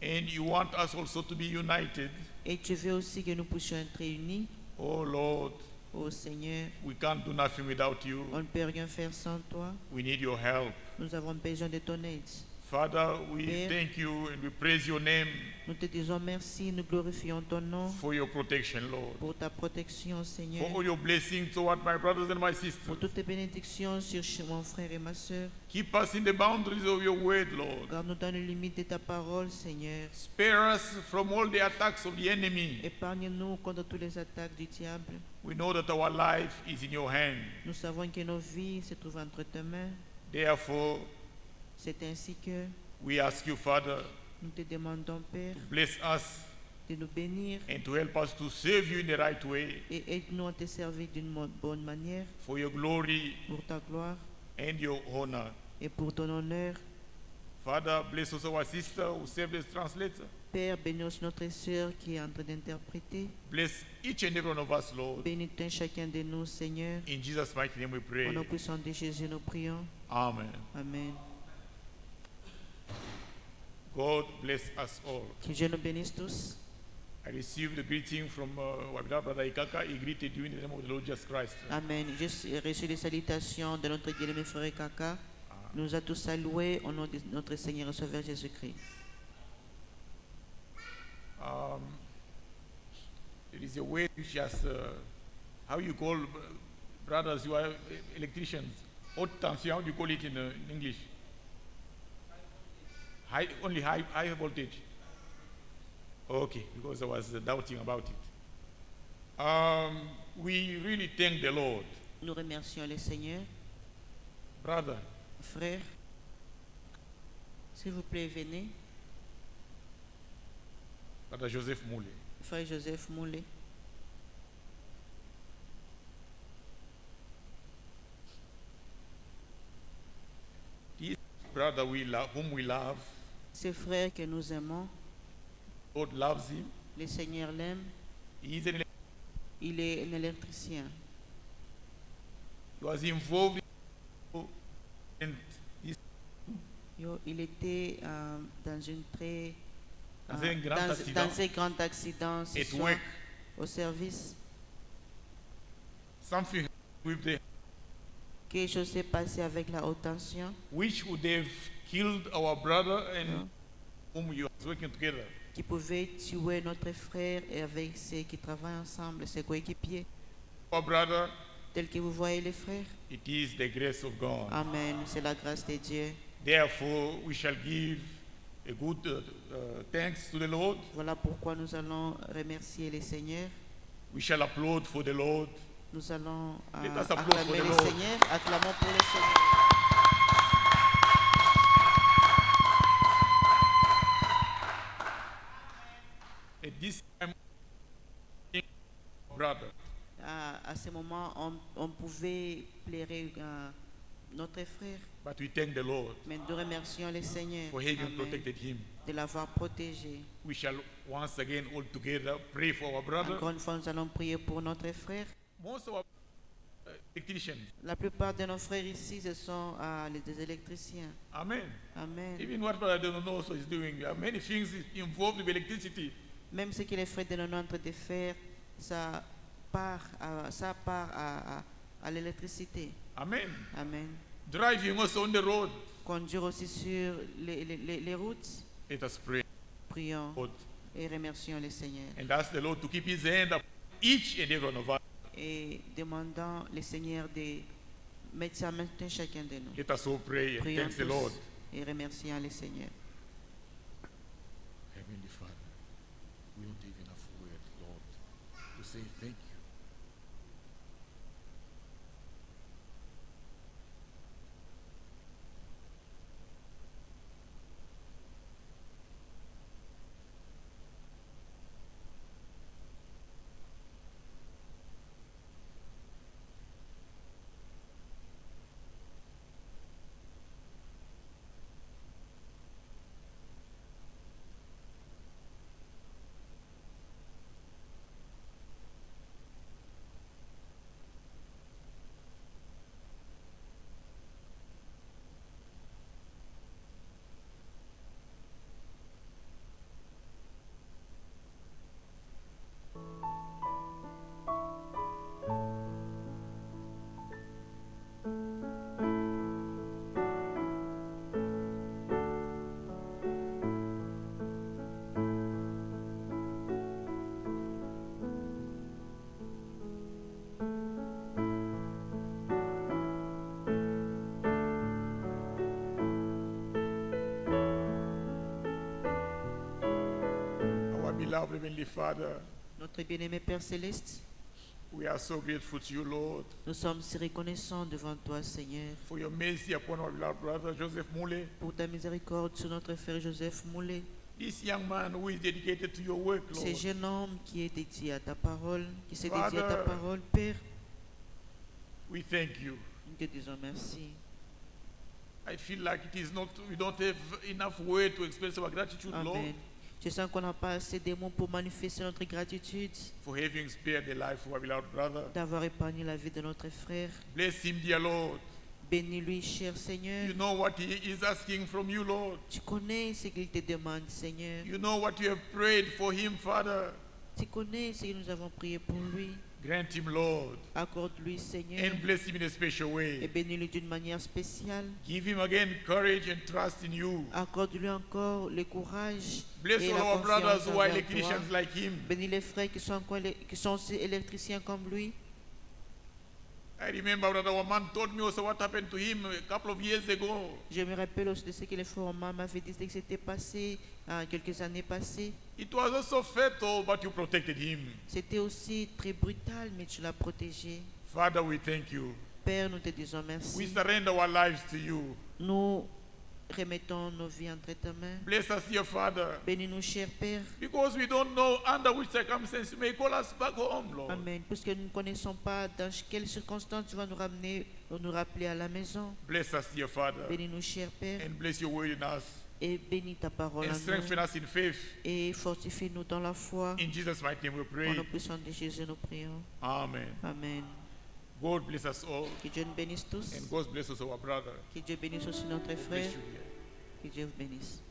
And you want us also to be united. et tu veux aussi que nous puissions être unis. Oh Lord, Ô Seigneur, we can't do nothing without you. on ne peut rien faire sans toi. We need your help. Nous avons besoin de ton aide. Father, we Père, thank you and we praise your name nous te disons merci, nous glorifions ton nom for your protection, Lord. pour ta protection, Seigneur, For all your blessings toward my brothers and my pour sisters. toutes tes bénédictions sur mon frère et ma soeur. Keep us in the boundaries of your word, Lord. Garde-nous dans les limites de ta parole, Seigneur. Spare us from all the attacks of the enemy. Épargne-nous contre toutes les attaques du diable. We know that our life is in your hand. Nous savons que nos vies se trouvent entre tes mains. Therefore, C'est ainsi que we ask you, Father, nous te demandons, Père, bless us de nous bénir and to help us to serve you in the right way et aide-nous à te servir d'une bonne manière for your glory pour ta gloire and your honor. et pour ton honneur. Father, bless also our sister who served as translator. Père, bénis aussi notre sœur qui est en train d'interpréter. Bless each and every one of us, Lord. Bénis chacun de nous, Seigneur. In Jesus' mighty name we Au pray. nom puissant de Jésus, nous prions. Amen. Amen. God bless us all. Que Dieu nous bénisse tous. I received a greeting from our beloved brother Ikaka. He greeted you in the name of the Lord Jesus Christ. Amen. J'ai reçu les salutations de notre bien-aimé frère Kaka. Il nous a tous salués au nom de notre Seigneur et Sauveur Jésus-Christ. There is a way which has, how you call brothers, you are electricians. Haute tension, how do you call it in English? Only high voltage. Okay, because I was doubting about it. We really thank the Lord. Nous remercions le Seigneur. Brother, Frère, s'il vous plaît, venez. Brother Joseph Moule. Frère Joseph Moulet. This brother whom we love, Ce frère que nous aimons, God loves him. le Seigneur l'aime. He is an Il est un électricien. He was involved in this, Il était dans une très Dans un grand accident. dans un grand accident ce at soir, work. au service. Something with the Quelque chose s'est passé avec la haute tension which would have killed our brother and Yeah. whom you was working together. qui pouvait tuer notre frère et avec ceux qui travaillent ensemble, ses coéquipiers. Our brother, Tel que vous voyez les frères. it is the grace of God. Amen. C'est la grâce de Dieu. Therefore, we shall give a good thanks to the Lord. Voilà pourquoi nous allons remercier le Seigneur. We shall applaud for the Lord. Nous allons Let us applaud for acclamer the le Lord. Seigneur. Acclamons pour le Seigneur. At this time, brother, À ce moment, on pouvait plairer notre frère. but we thank the Lord Mais nous remercions le Seigneur for having Amen, protected him. de l'avoir protégé. We shall once again all together pray for our brother. Encore une fois, nous allons prier pour notre frère. Most of our electricians, La plupart de nos frères ici, ce sont des électriciens. amen. Amen. Even what brother don't know also is doing. There are many things involved with electricity. Même ce que les frères de nous sont en train de faire, ça part à l'électricité. Amen. Amen. Driving also on the road. Conduire aussi sur les routes. Let us pray, Prions Lord, et remercions le Seigneur. and ask the Lord to keep his hand up each and every one of us. Et demandons le Seigneur de mettre sa main sur chacun de nous. Let us all pray and Prions thank the Lord. tous et remercions le Seigneur. Heavenly Father, we don't have enough words, Lord, to say thank you. Beloved Heavenly Father, Notre bien-aimé Père Céleste, we are so grateful to you, Lord, nous sommes si reconnaissants devant toi, Seigneur, for your mercy upon our beloved brother Joseph Mule, pour ta miséricorde sur notre frère Joseph Moulet, this young man who is dedicated to your work, ce Lord. jeune homme qui est dédié à ta parole, qui s'est dédié à ta Father, parole, Père. We thank you. Nous te disons merci. I feel like it is not, we don't have enough word to express our gratitude, Lord, Amen. Je sens qu'on n'a pas assez de mots pour manifester notre gratitude for having spared the life of our beloved brother. d'avoir épargné la vie de notre frère. Bless him, dear Lord. Bénis-lui, cher Seigneur. You know what he is asking from you, Lord. Tu connais ce qu'il te demande, Seigneur. You know what you have prayed for him, Father. Tu connais ce que nous avons prié pour lui. Grant him, Lord, Accorde-lui, Seigneur, and bless him in a special et way. bénis-lui d'une manière spéciale. Give him again courage and trust in you. Accorde-lui encore le courage Bless et all la our brothers confiance who are envers electricians toi. like him. Bénis les frères qui sont aussi électriciens comme lui. I remember Brother Waman told me also what happened to him a couple of years ago. Je me rappelle aussi de ce que le frère Omar m'avait dit que c'était passé quelques années passées. It was also fatal, but you protected him. C'était aussi très brutal, mais tu l'as protégé. Father, we thank you. Père, nous te disons We merci. surrender our lives to you. Nous remettons nos vies entre tes mains. Bless us, dear Father, Bénis-nous, cher Père. because we don't know under which circumstances you may call us back home, Lord. Amen. Puisque nous ne connaissons pas dans quelles circonstances tu vas nous ramener ou nous rappeler à la maison. Bless us, dear Father, Bénis-nous, cher Père. and bless your word in us, Et bénis ta parole and en strengthen nous. us in faith. Et fortifie-nous dans la foi. In Jesus' mighty name we Au pray. nom puissant de Jésus, nous prions. Amen. Amen. God bless us all, Que Dieu nous bénisse tous. and God bless us, our brother. Que Dieu bénisse aussi notre Bless frère. you, dear. Que Dieu vous bénisse.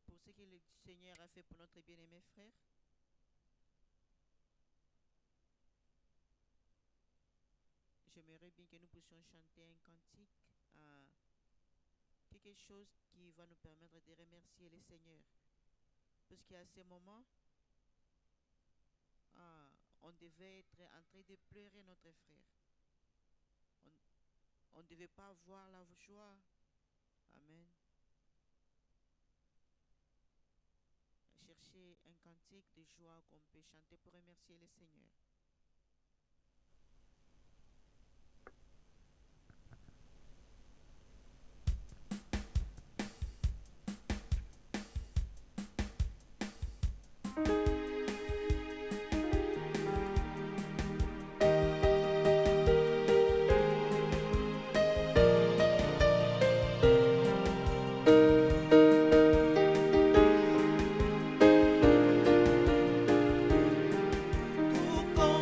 Pour ce que le Seigneur a fait pour notre bien-aimé frère, j'aimerais bien que nous puissions chanter un cantique, quelque chose qui va nous permettre de remercier le Seigneur. Parce qu'à ce moment, on devait être en train de pleurer notre frère. On ne devait pas voir la joie. Amen. Chercher un cantique de joie qu'on peut chanter pour remercier le Seigneur. Tout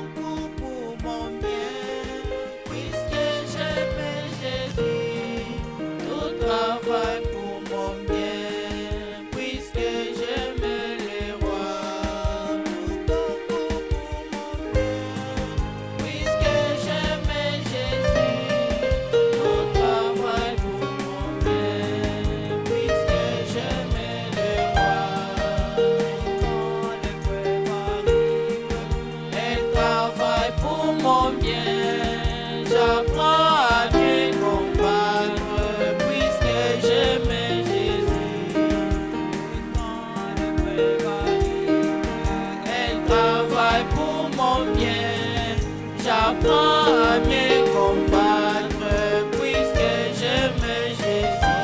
j'apprends à mieux combattre, puisque j'aime Jésus.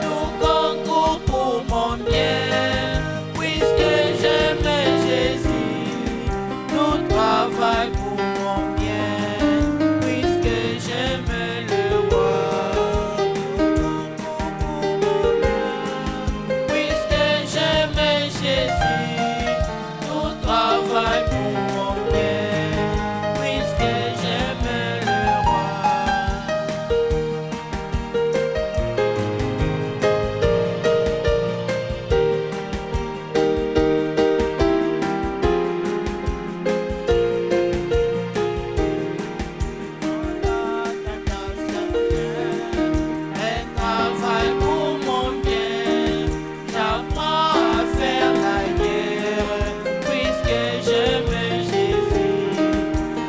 Tout concourt pour mon bien, puisque j'aime Jésus. Tout travaille pour mon bien, puisque j'aime le roi. Puisque j'aime Jésus, tout travaille pour mon bien, puisque j'aime le roi. Elle travaille pour mon bien, j'apprends à faire la guerre, puisque j'aime Jésus.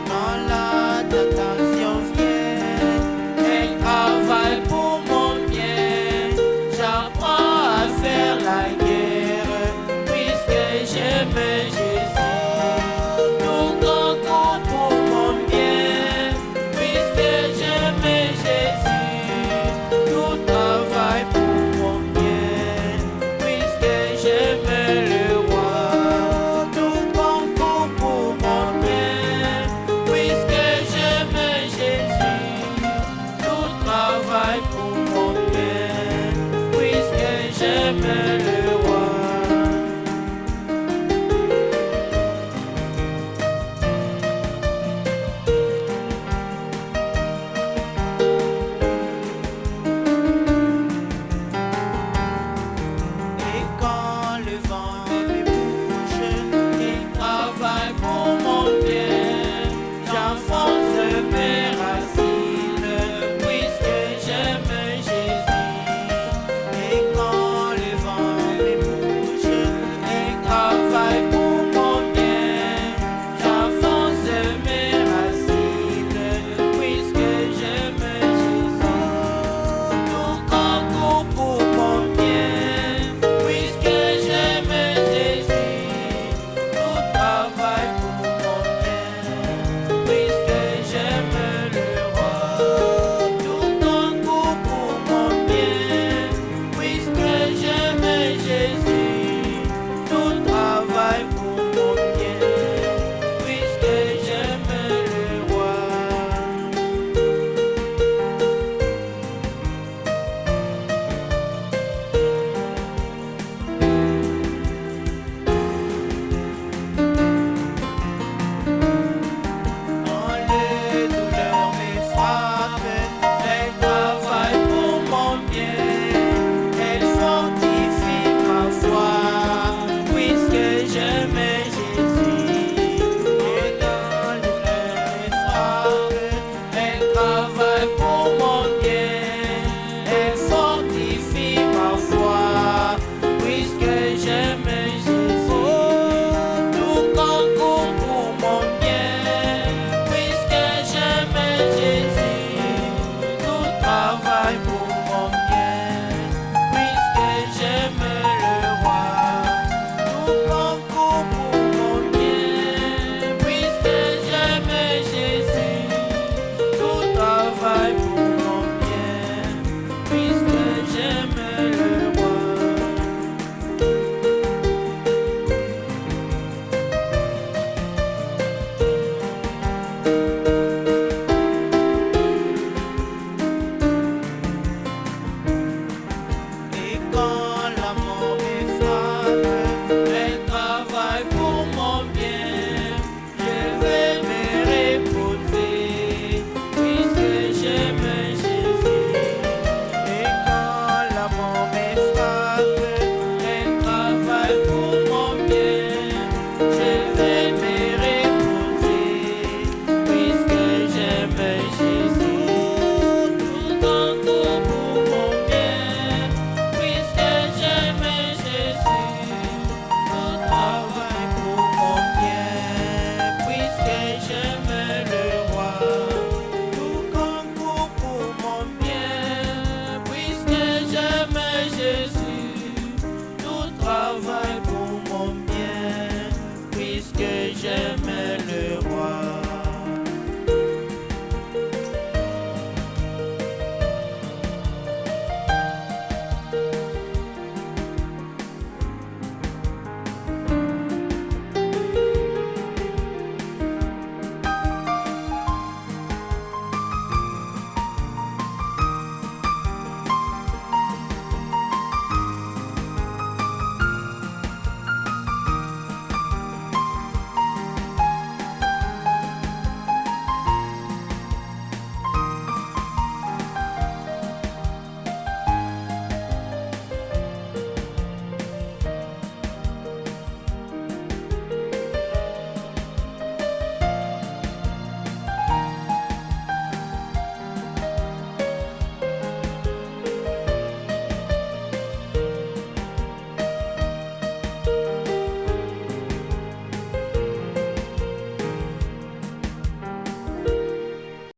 Quand la tentation vient, elle travaille pour mon bien, j'apprends à faire la guerre, puisque j'aime Jésus. Tout concourt pour mon bien, puisque j'aime Jésus. Tout travaille pour mon bien, puisque j'aime le roi. Tout concourt pour mon bien, puisque j'aime Jésus. Tout travaille pour mon bien, puisque j'aime le